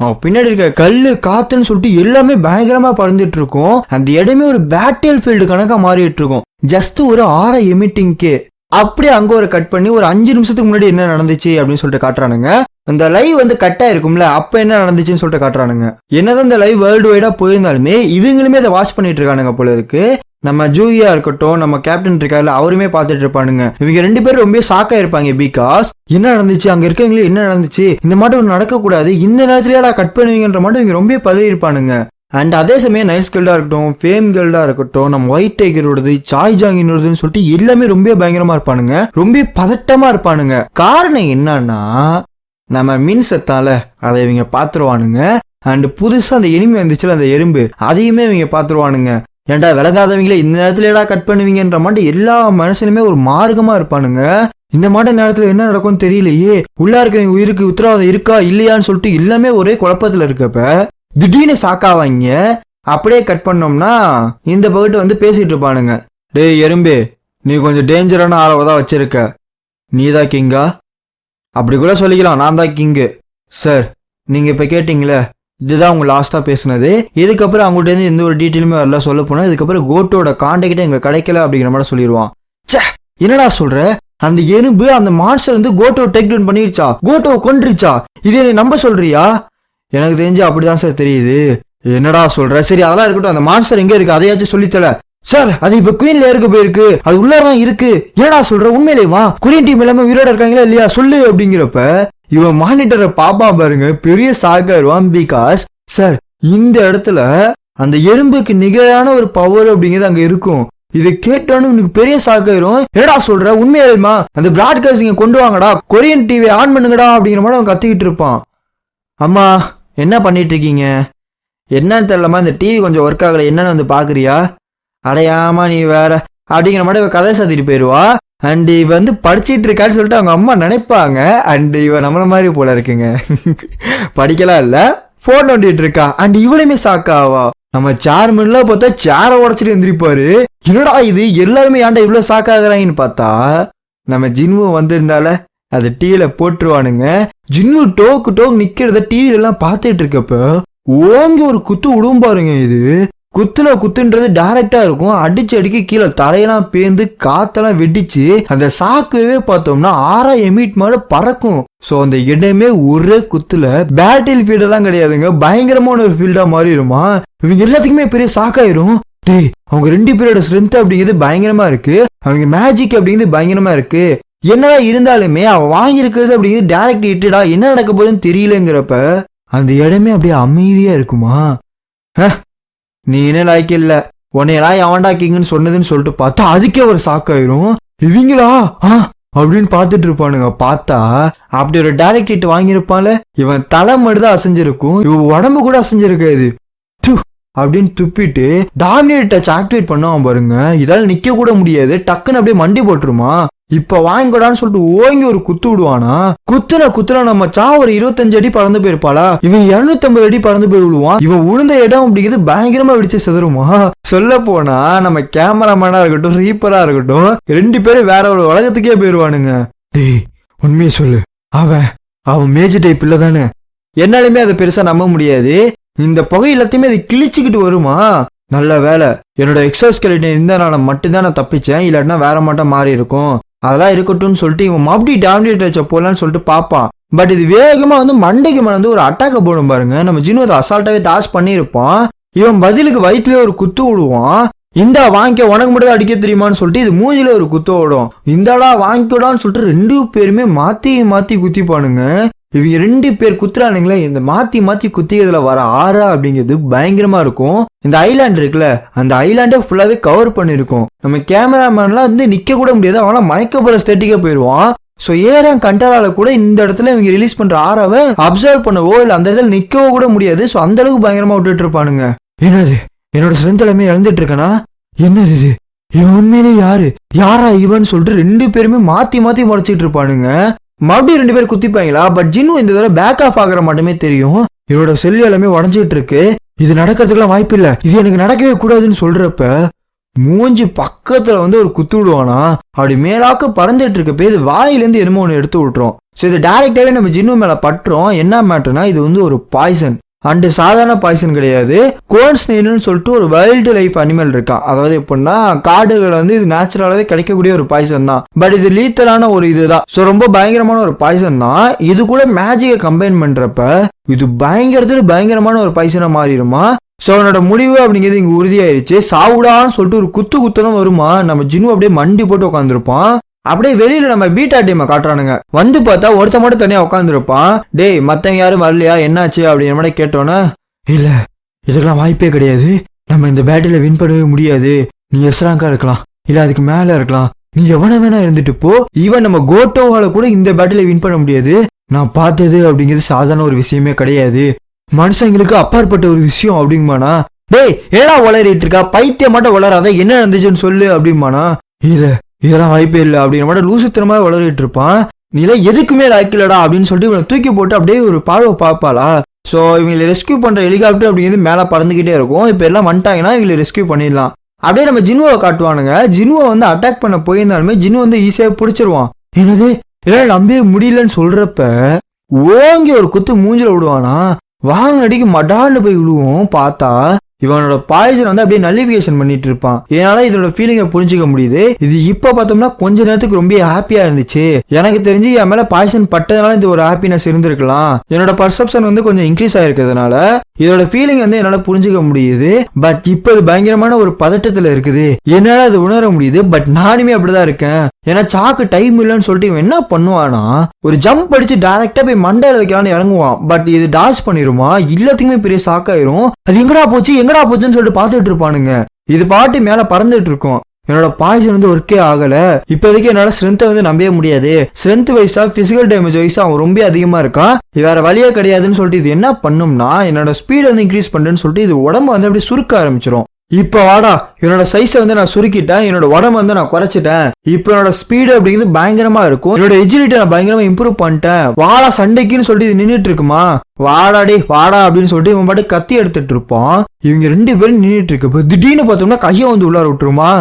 அவன் பின்னாடி இருக்க கல்லு காத்துன்னு சொல்லிட்டு எல்லாமே பயங்கரமா பறந்துட்டு இருக்கும். அந்த இடமே ஒரு பேட்டில் ஃபீல்டு கணக்கா மாறிட்டு இருக்கும் ஜஸ்ட் ஒரு ஆர எமிட்டிங்க்கு. அப்படியே அங்க ஒரு கட் பண்ணி ஒரு 5 நிமிஷத்துக்கு முன்னாடி என்ன நடந்துச்சு அப்படின்னு சொல்லிட்டு காட்டுறானுங்க. அந்த லைவ் வந்து கட்டா இருக்கும்ல, அப்ப என்ன நடந்துச்சுன்னு சொல்லிட்டு காட்டுறானுங்க. என்னதான் இந்த லைவ் வேர்ல்டு வைடா போயிருந்தாலுமே இவங்களுமே அதை வாட்ச் பண்ணிட்டு இருக்கானுங்க போல இருக்கு. நம்ம ஜூயா இருக்கட்டும், நம்ம கேப்டன் இருக்காருல அவருமே பார்த்துட்டு இருப்பானுங்க. இவங்க 2 பேரும் ரொம்ப ஷாக்கா இருப்பாங்க. பிகாஸ் என்ன நடந்துச்சு, அங்க இருக்கவங்களே என்ன நடந்துச்சு, இந்த மாட்டம் நடக்க கூடாது, இந்த நேரத்துலயா கட் பண்ணுவீங்கன்ற மாட்டம் இவங்க ரொம்ப பதறி இருப்பானுங்க. அண்ட் அதே சமயம் நைஸ் கில்டா இருக்கட்டும், ஃபேம் கில்டா இருக்கட்டும், நம்ம ஒயிட் டைகரோடது, சாய் ஜாங்கினோடதுன்னு சொல்லிட்டு எல்லாமே ரொம்ப பயங்கரமா இருப்பானுங்க, ரொம்ப பதட்டமா இருப்பானுங்க. காரணம் என்னன்னா நம்ம மீன் செத்தால அதை இவங்க பாத்துருவானுங்க. அண்ட் புதுசா அந்த எனிமி வந்துச்சுல அந்த எறும்பு, அதையுமே இவங்க பாத்துருவானுங்க. ஏன்டா விலகாதவங்களே இந்த நேரத்துல ஏடா கட் பண்ணுவீங்கன்ற மாதிரி எல்லா மனுஷனுமே ஒரு மார்க்கமா இருப்பானுங்க. இந்த மாதிரி நேரத்துல என்ன நடக்கும்னு தெரியலையே, உள்ளா இருக்கவங்க உயிருக்கு உத்தரவாதம் இருக்கா இல்லையான்னு சொல்லிட்டு எல்லாமே ஒரே குழப்பத்துல இருக்கப்ப திடீர்னு சாக்காவாங்க. அப்படியே கட் பண்ணோம்னா இந்த பகுட்டு வந்து பேசிட்டு இருப்பானுங்க. டேய் எறும்பே, நீ கொஞ்சம் டேஞ்சரான ஆளவதான் வச்சிருக்க, நீதான் கிங்கா? அப்படி கூட சொல்லிக்கலாம், நான் தான் கிங்கு. சார் நீங்க இப்ப கேட்டீங்களே, இதுதான் அவங்க லாஸ்டா பேசினது. இதுக்கப்புறம் அவங்கள்ட்ட இருந்து எந்த ஒரு டீட்டெயிலுமே வரல. சொல்ல போனா இதுக்கப்புறம் கோட்டோட கான்டாக்டே எங்க கிடைக்கல அப்படிங்கிற மாதிரி சொல்லிடுவான். சே என்னடா சொல்ற, அந்த எறும்பு அந்த மான்ஸ்டர் வந்து கோட்டோ டேக் டவுன் பண்ணிருச்சா, கோட்டோவை கொன்றுச்சா, இதே நீ நம்ப சொல்றியா? எனக்கு தெரிஞ்சு அப்படிதான் சார் தெரியுது. என்னடா சொல்ற, சரி அதெல்லாம் இருக்கட்டும், அந்த மான்ஸ்டர் எங்க இருக்கு அதையாச்சும் சொல்லித்தல. சார் அது இப்ப குயின் லேயருக்கு போயிருக்கு, அது உள்ளதான் இருக்கு. என்னடா சொல்ற, உண்மையிலேயுமா? கொரியன் டீம் எல்லாமே உயிரோட இருக்காங்களா இல்லையா சொல்லு அப்படிங்கிறப்ப இவன் மானிட்டரை பாப்பா பாருங்க, பெரிய சாக்காயிருவான். பிகாஸ் சார் இந்த இடத்துல அந்த எறும்புக்கு நிகரான ஒரு பவர் அப்படிங்கிறது அங்க இருக்கும். இதை கேட்டாலும் உனக்கு பெரிய சாக்காயிரும். என்னடா சொல்ற, உண்மையாலுமா? அந்த பிராட்காஸ்ட் நீங்க கொண்டு வாங்கடா, கொரியன் டிவி ஆன் பண்ணுங்கடா அப்படிங்கிற மாதிரி அவன் கத்திக்கிட்டு இருப்பான். அம்மா என்ன பண்ணிட்டு இருக்கீங்க? என்னன்னு தெரியலமா, இந்த டிவி கொஞ்சம் ஒர்க் ஆகல, என்னன்னு வந்து பாக்குறியா? அடையாமா நீ வேற அப்படிங்கிற மாதிரி இவ கதை சாத்திட்டு போயிடுவா. அண்ட் இவ வந்து படிச்சிட்டு இருக்கான்னு சொல்லிட்டு அவங்க அம்மா நினைப்பாங்க. அண்ட் இவ நம்மள மாதிரி போல இருக்குங்க, படிக்கலாம் இல்ல, போன் நோண்டிட்டு இருக்கா. அண்ட் இவளையுமே சாக்காவா. நம்ம சேர்மன்ல பார்த்தா சேரை உடச்சிட்டு எந்திரிப்பாரு. என்னடா இது எல்லாருமே ஏன்டா இவ்வளவு சாக்காகிறாங்கன்னு பார்த்தா நம்ம ஜின்வு வந்திருந்தால அது டிவில போட்டுருவானுங்க. ஜின்வு டோக்கு நிக்கிறத டிவில எல்லாம் பார்த்துட்டு இருக்கப்ப ஓங்கி ஒரு குத்து விடும் பாருங்க. இது குத்துன்றது டைரக்டா இருக்கும், அடிச்சு அடிக்க கீழே தரையெல்லாம் பேந்து காத்தெல்லாம் வெடிச்சு அந்த சாக்குவே பார்த்தோம்னா 6 எமிட் மேல பறக்கும். சோ அந்த இடமே ஒரே குத்துல பேட்டில் ஃபீல்டெல்லாம் கிடையாதுங்க, பயங்கரமான ஒரு ஃபீல்டா மாறிடுமா. இவங்க எல்லாத்துக்குமே பெரிய சாக்காயிரும். டேய் அவங்க 2 பேரோட ஸ்ட்ரென்த் அப்படிங்கிறது பயங்கரமா இருக்கு, அவங்க மேஜிக் அப்படிங்கிறது பயங்கரமா இருக்கு. என்னடா இருந்தாலுமே அவன் வாங்கியிருக்கிறது அப்படிங்கிறது டைரக்ட் ஹிட்டடா, என்ன நடக்க போகுதுன்னு தெரியலங்கிறப்ப அந்த இடமே அப்படியே அமைதியா இருக்குமா. நீ என்ன லாய்க்கு இல்ல, உன்னையெல்லாம் எவன்டா கிங்குன்னு சொன்னதுன்னு சொல்லிட்டு பார்த்தா அதுக்கே ஒரு சாக்காயிரும். இவங்களா அப்படின்னு பார்த்துட்டு இருப்பானுங்க. பார்த்தா அப்படி ஒரு டைரக்ட் ஹிட் வாங்கியிருப்பான்ல, இவன் தலை மட்டும்தான் அசைஞ்சிருக்கும், இவன் உடம்பு கூட அசைஞ்சிருக்காது. அப்படின்னு துப்பிட்டு டாமினேட் டச் ஆக்டிவேட் பண்ணுவான் பாருங்க. இதால நிக்க கூட முடியாது, டக்குன்னு அப்படியே மண்டி போட்டுருமா. இப்ப வாங்கிக்கூடான்னு சொல்லிட்டு ஓங்கி ஒரு குத்து விடுவானா. குத்துனா நம்ம ஒரு 25 அடி பறந்து போயிருப்பாளா, இவன் 250 அடி பறந்து போய் விழுவான். இவன் உளுந்த இடம் அப்படிங்கிறது பயங்கரமா வெடிச்சு செதறுமா. சொல்ல போனா நம்ம கேமராமேனா இருக்கட்டும், ரீப்பரா இருக்கட்டும், 2 பேரும் வேற ஒரு உலகத்துக்கே போயிருவானுங்க. டேய் உண்மையை சொல்லு, அவன் மேஜர் டைப் இல்ல தானே? என்னாலுமே அதை பெருசா நம்ப முடியாது. இந்த புகை எல்லாத்தையுமே அது கிழிச்சுக்கிட்டு வருமா. நல்ல வேலை என்னோட எக்ஸோஸ்கெலட்டன் இருந்தனால மட்டும்தான் நான் தப்பிச்சேன், இல்லாட்டினா வேற மாட்டம் மாறி இருக்கும். அதெல்லாம் இருக்கட்டும்னு சொல்லிட்டு இவன் மறுபடி டாமினேட் வச்ச போலான்னு சொல்லிட்டு பார்ப்பான். பட் இது வேகமா வந்து மண்டைக்கு மறந்து ஒரு அட்டாக்க போடும் பாருங்க. நம்ம ஜின்வத்தை அசால்ட்டாவே டாஸ் பண்ணியிருப்பான். இவன் பதிலுக்கு வயிற்றுல ஒரு குத்து விடுவான். இந்தா வாங்கிக்க, உனக்கு மட்டும் அடிக்க தெரியுமான்னு சொல்லிட்டு இது மூஞ்சில ஒரு குத்து விடும். இந்தாடா வாங்கிக்கோடான்னு சொல்லிட்டு 2 பேருமே மாத்தி குத்திப்பானுங்க. இவங்க 2 பேர் குத்துறானுங்களே, இந்த மாத்தி மாத்தி குத்தியதுல வர ஆறா அப்படிங்கிறது பயங்கரமா இருக்கும். இந்த ஐலாண்ட் இருக்குல்ல, அந்த ஐலாண்டே ஃபுல்லாவே கவர் பண்ணிருக்கும். நம்ம கேமராமேன்லாம் வந்து நிக்க கூட முடியாது, அவனா மயக்க போல ஸ்டேட்டிக்கா போயிருவான். ஸோ ஏறன் கண்டாலால கூட இந்த இடத்துல இவங்க ரிலீஸ் பண்ற ஆறாவை அப்சர்வ் பண்ணவோ இல்லை அந்த இடத்துல நிற்கவோ கூட முடியாது. ஸோ அந்த அளவுக்கு பயங்கரமா விட்டுட்டு இருப்பானுங்க. என்னது என்னோட ஸ்ட்ரென்த் எல்லாமே இழந்துட்டு இருக்கனா? என்னது இது? இவன் உண்மையிலே யாரா இவன் சொல்லிட்டு 2 பேருமே மாத்தி மாத்தி முறைச்சிட்டு இருப்பானுங்க. மறுபடியும் 2 பேர் குத்திப்பாங்களா? பட் ஜின்னு இந்த தடவை பேக் ஆஃப் ஆகிற மட்டுமே தெரியும். இவனோட செல் எல்லாமே உடஞ்சிட்டு இருக்கு. இது நடக்கிறதுக்குலாம் வாய்ப்பு இல்லை, இது எனக்கு நடக்கவே கூடாதுன்னு சொல்றப்ப மூஞ்சி பக்கத்துல வந்து ஒரு குத்து விடுவானா, அப்படி மேலாக்க பறந்துட்டு இருக்கப்ப இது வாயிலேருந்து என்னமோ ஒன்று எடுத்து விட்டுரும். ஸோ இது டைரக்டாவே நம்ம ஜின்னு மேல பட்டுரும். என்ன மேட்டர்னா இது வந்து ஒரு பாய்சன் அண்ட் சாதாரண பாய்சன் கிடையாது. கோன் ஸ்னேல்னு சொல்லிட்டு ஒரு வைல்டு லைஃப் அனிமல் இருக்கான். அதாவது எப்படின்னா காடுகள் வந்து இது நேச்சுரலாவே கிடைக்கக்கூடிய ஒரு பாய்சன் தான். பட் இது லீத்தலான ஒரு இதுதான். ஸோ ரொம்ப பயங்கரமான ஒரு பாய்சன் தான். இது கூட மேஜிக்கை கம்பைன் பண்றப்ப இது பயங்கரமான ஒரு பாய்சனா மாறிடுமா. ஸோ அவனோட முடிவு அப்படிங்கிறது இங்கே உறுதியாயிருச்சு. சாவுடான்னு சொல்லிட்டு ஒரு குத்துனம் வருமா, நம்ம ஜின்னு அப்படியே மண்டி போட்டு உட்காந்துருப்பான். அப்படியே வெளியில நம்ம பீட்டா டீமை காட்டுறானுங்க. வந்து பார்த்தா ஒருத்த மட்டும் தனியா உட்காந்துருப்பான். டேய் மத்தவங்க யாரும் வரலையா, என்னாச்சு அப்படிங்கிற மாதிரி கேட்டோன்னே, இல்ல இதுக்கெல்லாம் வாய்ப்பே கிடையாது, நம்ம இந்த பேட்டில வின் பண்ணவே முடியாது, நீ எஸ்ராங்கா இருக்கலாம் இல்ல அதுக்கு மேல இருக்கலாம், நீ எவன வேணா இருந்துட்டு போ, ஈவன் நம்ம கோட்டோவால கூட இந்த பேட்டில வின் பண்ண முடியாது, நான் பார்த்தது அப்படிங்கிறது சாதாரண ஒரு விஷயமே கிடையாது, மனுஷங்களுக்கு அப்பாற்பட்ட ஒரு விஷயம் அப்படிங்குமானா. டேய் ஏடா வளரிட்டு இருக்கா, பைத்தியம் மட்டும் வளராத, என்ன நடந்துச்சுன்னு சொல்லு அப்படிங்குமானா. இல்ல இதெல்லாம் வாய்ப்பே இல்லை அப்படிங்கிற மாதிரி லூசுத்தனமா வளரிட்டு இருப்பான். நீல எதுக்குமே லாய்க்கலடா அப்படின்னு சொல்லிட்டு இவனை தூக்கி போட்டு அப்படியே ஒரு பார்வை பார்ப்பாளா. ஸோ இவங்களை ரெஸ்கியூ பண்ற ஹெலிகாப்டர் அப்படிங்கிறது மேலே பறந்துகிட்டே இருக்கும். இப்போ எல்லாம் வந்துட்டாங்கன்னா இவங்களை ரெஸ்கியூ பண்ணிடலாம். அப்படியே நம்ம ஜின்னுவை காட்டுவானுங்க. ஜின்னுவை வந்து அட்டாக் பண்ண போயிருந்தாலுமே ஜின்னு வந்து ஈஸியாக பிடிச்சிருவான். என்னது எல்லாம் நம்பவே முடியலன்னு சொல்றப்ப ஓங்கி ஒரு குத்து மூஞ்சில விடுவானா, வாங்க அடிக்கு மடான்னு போய் விழுவோம். பார்த்தா இவனோட பாய்சன் வந்து அப்படியே நல்லிஃபிகேஷன் பண்ணிட்டு இருப்பான். ஏன்னால இதோட ஃபீலிங்கை புரிஞ்சுக்க முடியுது. இது இப்ப பார்த்தோம்னா கொஞ்ச நேரத்துக்கு ரொம்ப ஹாப்பியா இருந்துச்சு. எனக்கு தெரிஞ்சு என் மேல பாய்சன் பட்டதுனால இந்த ஒரு ஹாப்பினஸ் இருந்திருக்கலாம். என்னோட பர்செப்ஷன் வந்து கொஞ்சம் இன்க்ரீஸ் ஆயிருக்கிறதுனால இதோட ஃபீலிங் வந்து என்னால புரிஞ்சுக்க முடியுது. பட் இப்ப இது பயங்கரமான ஒரு பதட்டத்துல இருக்குது. என்னால அது உணர முடியுது. பட் நானுமே அப்படிதான் இருக்கேன். ஏன்னா சாக்கு டைம் இல்லைன்னு சொல்லிட்டு இவன் என்ன பண்ணுவானா, ஒரு ஜம்ப் அடிச்சு டைரக்டா போய் மண்டையில வைக்கலான்னு இறங்குவான். பட் இது டாச் பண்ணிருமா, எல்லாத்துக்குமே பெரிய சாக்காயிரும். அது எங்கடா போச்சுன்னு சொல்லிட்டு பாத்துட்டு இருப்பானுங்க. இது பாட்டு மேல பறந்துட்டு இருக்கும். என்னோட பாய்சன் வந்து ஒர்க்கே ஆகல. இப்போதைக்கு என்னால ஸ்ட்ரென்த்தை வந்து நம்பவே முடியாது. ஸ்ட்ரென்த் வைஸா பிசிக்கல் டேமேஜ் வைஸா அவன் ரொம்ப அதிகமா இருக்கான். இது வேற வழியே கிடையாதுன்னு சொல்லிட்டு இது என்ன பண்ணும்னா, என்னோட ஸ்பீட் வந்து இன்க்ரீஸ் பண்றேன்னு சொல்லிட்டு இது உடம்பு வந்து அப்படி சுருக்க ஆரம்பிச்சிடும். இப்ப வாடா, என்னோட சைஸை வந்து நான் சுருக்கிட்டேன், என்னோட உடம்பு வந்து நான் குறைச்சிட்டேன், இப்ப என்னோட ஸ்பீடு அப்படிங்கிறது பயங்கரமா இருக்கும், என்னோட எஜிலிட்டி நான் பயங்கரமா இம்ப்ரூவ் பண்ணிட்டேன், வாடா சண்டைக்குன்னு சொல்லிட்டு இது நின்றுட்டு இருக்குமா, வாடாடே வாடா அப்படின்னு சொல்லிட்டு இவன் பாட்டு கத்தி எடுத்துட்டு இருப்பான். இவங்க 2 பேரும் நின்றுட்டு இருக்கு. திடீர்னு பார்த்தோம்னா கையை வந்து உள்ளார விட்டுருமா.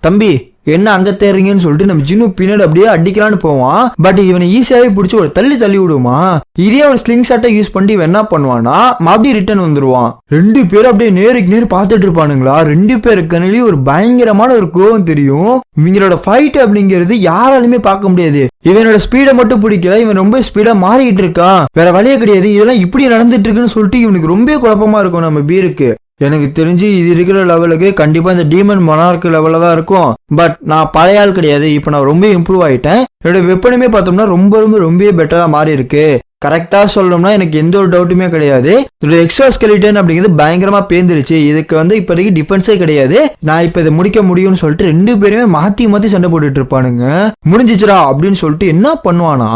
தம்பி என்ன அங்க தேறீங்கன்னு சொல்லிட்டு நம்ம ஜின்னு பின்னாடி அப்படியே அடிக்கலான்னு போவான். பட் இவனை ஈஸியாவே பிடிச்சி ஒரு தள்ளி விடுமா. இதே ஒரு ஸ்லிங் ஷாட்டை யூஸ் பண்ணி இவன் என்ன பண்ணுவான்னா மறுபடியும் ரிட்டர்ன் வந்துருவான். 2 பேரும் அப்படியே நேருக்கு நேர் பார்த்துட்டு இருப்பானுங்களா. 2 பேருக்கு கண்ணிலேயே ஒரு பயங்கரமான ஒரு கோவம் தெரியும். இவங்களோட ஃபைட் அப்படிங்கிறது யாராலுமே பார்க்க முடியாது. இவனோட ஸ்பீடை மட்டும் பிடிக்கல, இவன் ரொம்ப ஸ்பீடா மாறிக்கிட்டு இருக்கான், வேற வழியே கிடையாது, இதெல்லாம் இப்படி நடந்துட்டு இருக்குன்னு சொல்லிட்டு இவனுக்கு ரொம்ப குழப்பமா இருக்கும். நம்ம பீருக்கு எனக்கு தெரிஞ்சு இது இருக்கிற லெவலுக்கு கண்டிப்பா இந்த டீமன் மொனார்க் லெவல்ல தான் இருக்கும். பட் நான் பழைய ஆள் கிடையாது, இப்போ நான் ரொம்ப இம்ப்ரூவ் ஆயிட்டேன். என்னோட வெப்பனுமே பார்த்தோம்னா ரொம்ப பெட்டரா மாறி இருக்கு. கரெக்டா சொல்லணும்னா எனக்கு எந்த ஒரு டவுட்டுமே கிடையாது. இதோட எக்ஸ்ட்ரா ஸ்கெலிட்டன் அப்படிங்கிறது பயங்கரமா பேந்துருச்சு. இதுக்கு வந்து இப்போதைக்கு டிஃபென்ஸே கிடையாது. நான் இப்ப இதை முடிக்க முடியும்னு சொல்லிட்டு 2 பேருமே மாத்தி சண்டை போட்டுட்டு இருப்பானுங்க. முடிஞ்சிச்சுரா அப்படின்னு சொல்லிட்டு என்ன பண்ணுவானா,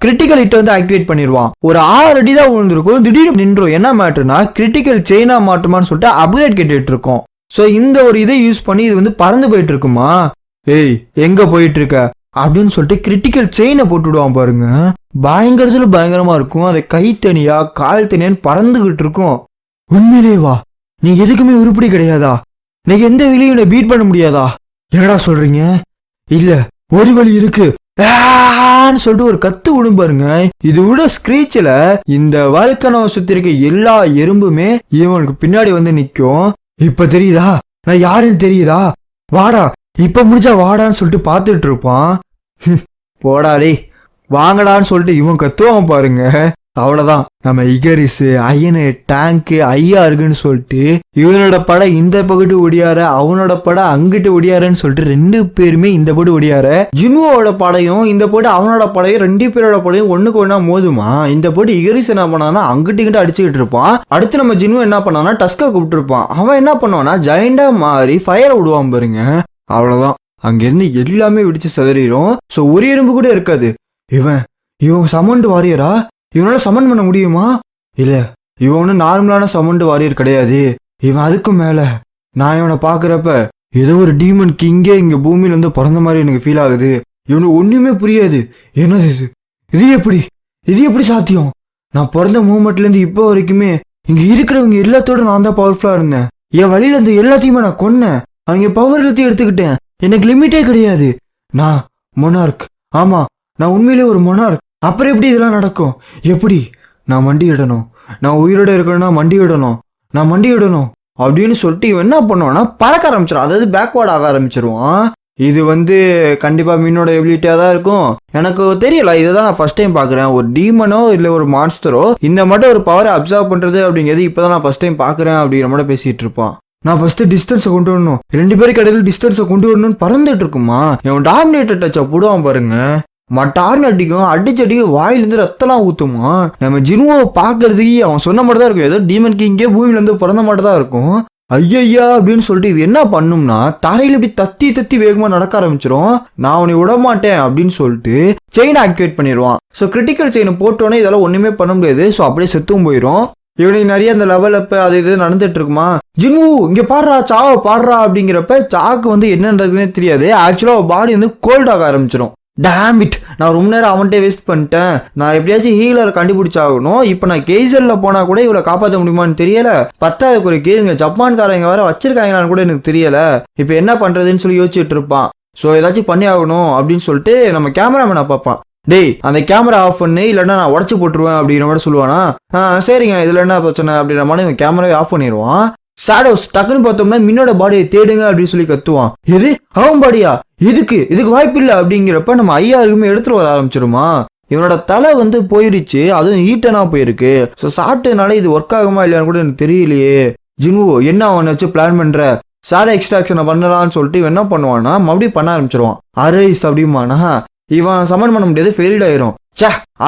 கிரிட்டிக்கல் ஹிட் வந்து ஆக்டிவேட் பண்ணிடுவான். ஒரு 6 அடி தான் விழுந்திருக்கும், திடீர்னு நின்றும். என்ன மேட்டர்னா கிரிட்டிக்கல் செயினா மாட்டுமான்னு சொல்லிட்டு அப்கிரேட் கேட்டுட்டு இருக்கோம். ஸோ இந்த ஒரு இதை யூஸ் பண்ணி இது வந்து பறந்து போயிட்டு இருக்குமா. ஏய் எங்க போயிட்டு இருக்க அப்படின்னு சொல்லிட்டு கிரிட்டிக்கல் செயினை போட்டுடுவான் பாருங்க. பயங்கரமா இருக்கும். அதை கை தனியா கால் தனியான்னு பறந்துகிட்டு இருக்கும். உண்மையிலே வா, நீ எதுக்குமே உருப்படி கிடையாதா, நீ எந்த வழியும் பீட் பண்ண முடியாதா, என்னடா சொல்றீங்க, இல்ல ஒரு வழி இருக்கு சொல்லிட்டு ஒரு கத்து விடும் பாருங்க. இது விட ஸ்கிரீச்ல இந்த வாழ்க்கை சுத்தி இருக்க எல்லா எறும்புமே இவனுக்கு பின்னாடி வந்து நிக்கும். இப்ப தெரியுதா நான் யாருன்னு தெரியுதா, வாடா இப்ப முடிஞ்சா வாடான்னு சொல்லிட்டு பாத்துட்டு இருப்பான். போடாடே வாங்கடான்னு சொல்லிட்டு இவன் கத்துவான் பாருங்க. அவ்வளவுதான். நம்ம இகரிஸ் அயனு டேங்கு ஐயா இருக்குன்னு சொல்லிட்டு இவனோட படம் இந்த பக்கத்து ஒடியார, அவனோட படம் அங்கிட்டு ஒடியாரன்னு சொல்லிட்டு 2 பேருமே இந்த போட்டு ஒடியார. ஜின்வோட படையும் இந்த போட்டு அவனோட படையும் 2 பேரோட படையும் ஒண்ணுக்கு ஒண்ணா மோதுமா. இந்த போட்டு இகரிஸ் என்ன பண்ணானா அங்கிட்டு இங்கிட்ட அடிச்சுக்கிட்டு இருப்பான். அடுத்து நம்ம ஜின்வோ என்ன பண்ணானா டஸ்கா கூப்பிட்டு இருப்பான். அவன் என்ன பண்ணுவானா ஜெயண்டா மாறி ஃபயரை விடுவான் பாருங்க. அவ்வளவுதான். அங்கிருந்து எல்லாமே விடிச்சு சிதறிடும். ஸோ ஒரு எறும்பு கூட இருக்காது. இவன் சமண்ட் வாரியரா? இவனால சமன் பண்ண முடியுமா? இல்ல, இவன் ஒன்றும் நார்மலான சமண்ட் வாரியர் கிடையாது. இவன் அதுக்கும் மேல. நான் இவனை பாக்குறப்ப ஏதோ ஒரு டீமன் கிங்கே இங்க பூமியில இருந்து பிறந்த மாதிரி எனக்கு ஃபீல் ஆகுது. இவனுக்கு ஒண்ணுமே புரியாது. என்னது இது எப்படி சாத்தியம்? நான் பிறந்த மூமெண்ட்ல இருந்து இப்போ வரைக்குமே இங்க இருக்கிறவங்க எல்லாத்தோட நான் தான் பவர்ஃபுல்லா இருந்தேன். என் வழியில இருந்து எல்லாத்தையுமே நான் கொன்னேன். அவங்க பவர் எல்லாத்தையும் எடுத்துக்கிட்டேன். எனக்கு லிமிட்டே கிடையாது. நான் மொனார்க். ஆமா, நான் உண்மையிலே ஒரு மொனார்க். அப்புறம் எப்படி இதெல்லாம் நடக்கும்? எப்படி? நான் மண்டியிடணும். நான் உயிரோட இருக்கணும்னா நான் மண்டியிடணும் அப்படின்னு சொல்லிட்டு இவன் என்ன பண்ணுவான்னா பறக்க ஆரம்பிச்சிடும். அதாவது பேக்வேர்ட் ஆக ஆரம்பிச்சிருவான். இது கண்டிப்பா மீனோட எபிலிட்டியா தான் இருக்கும். எனக்கு தெரியல, இதுதான் நான் ஃபர்ஸ்ட் டைம் பாக்குறேன். ஒரு டீமனோ இல்ல ஒரு மான்ஸ்டரோ இந்த மட்டும் ஒரு பவரை அப்சர்வ் பண்றது அப்படிங்கிறது இப்பதான் நான் ஃபர்ஸ்ட் டைம் பாக்குறேன் அப்படிங்கிற மாதிரி பேசிட்டு இருப்பான். நான் ஃபர்ஸ்ட் டிஸ்டன்ஸை கொண்டு வரணும், 2 பேருக்கு இடையில டிஸ்டன்ஸை கொண்டு வரணும்னு பறந்துட்டு இருக்குமா. இவன் டாமினேட்டர் டச்சை போடுவான் பாருங்க. மட்டார்னு அடிச்சடிக்கும் வாயிலிருந்து ரத்தம்லாம் ஊத்துமா. நம்ம ஜின்வோவை பாக்குறதுக்கு அவன் சொன்ன மாதிரி தான் இருக்கும். ஏதோ டீமன் கிங்கே பூமியில இருந்து பிறந்த மாதிரி தான் இருக்கும். ஐயா அப்படின்னு சொல்லிட்டு இது என்ன பண்ணும்னா தரையில இப்படி தத்தி வேகமா நடக்க ஆரம்பிச்சிரும். நான் அவனை விட மாட்டேன் அப்படின்னு சொல்லிட்டு செயின் ஆக்டிவேட் பண்ணிடுவான். ஸோ கிரிட்டிக்கல் செயின் போட்டோன்னே இதெல்லாம் ஒண்ணுமே பண்ண முடியாது. ஸோ அப்படியே செத்தும் போயிடும். இவனுக்கு நிறைய அந்த லெவல் அப்ப அது இது நடந்துட்டு இருக்குமா. ஜின்வு இங்க பாடுறா சாவை பாடுறா அப்படிங்கிறப்ப சாக்கு என்னன்றதுன்னே தெரியாது. ஆக்சுவலா பாடி கோல்ட் ஆக ஆரம்பிச்சிடும். டேம் இட், நான் ரொம்ப நேரம் அவன்கிட்ட வேஸ்ட் பண்ணிட்டேன். நான் எப்படியாச்சும் ஹீலர் கண்டுபிடிச்சாகணும். இப்போ நான் கெய்சல்ல போனா கூட இவளை காப்பாற்ற முடியுமான்னு தெரியல. 10வது ஒரு கேளுங்க, ஜப்பான்காரங்க வேற வச்சிருக்காங்களான்னு கூட எனக்கு தெரியல. இப்போ என்ன பண்றதுன்னு சொல்லி யோசிச்சுட்டு இருப்பான். ஸோ ஏதாச்சும் பண்ணி ஆகணும் அப்படின்னு சொல்லிட்டு நம்ம கேமராமேனை பார்ப்பான். டேய் அந்த கேமரா ஆஃப் பண்ணு, இல்லைன்னா நான் உடச்சு போட்டுருவேன் அப்படிங்கிற மாதிரி சொல்லுவானா. சரிங்க இதுல என்ன பிரச்சனை அப்படின்ற மாதிரி இவன் கேமராவை ஆஃப் பண்ணிடுவான். ஷேடோஸ் டக்குன்னு பார்த்தோம்னா மின்னோட பாடியை தேடுங்க அப்படின்னு சொல்லி கத்துவான். எது அவன் பாடியா? இதுக்கு வாய்ப்பு இல்லை அப்படிங்கிறப்ப நம்ம ஐயாருக்குமே எடுத்துட்டு வர ஆரம்பிச்சிருமா. இவனோட தலை போயிருச்சு, அதுவும் ஈட்டனா போயிருக்கு. ஸோ சாப்பிட்டதுனால இது ஒர்க் ஆகுமா இல்லையான்னு கூட எனக்கு தெரியலையே. ஜின்வோ என்ன அவனை வச்சு பிளான் பண்ற? ஷேடோ எக்ஸ்ட்ராக்ஷனை பண்ணலான்னு சொல்லிட்டு இவன் என்ன பண்ணுவான்னா மறுபடியும் பண்ண ஆரம்பிச்சிருவான். அரைஸ் அப்படிமானா இவன் சமன் பண்ண முடியாது, ஃபெயில்ட் ஆயிரும்.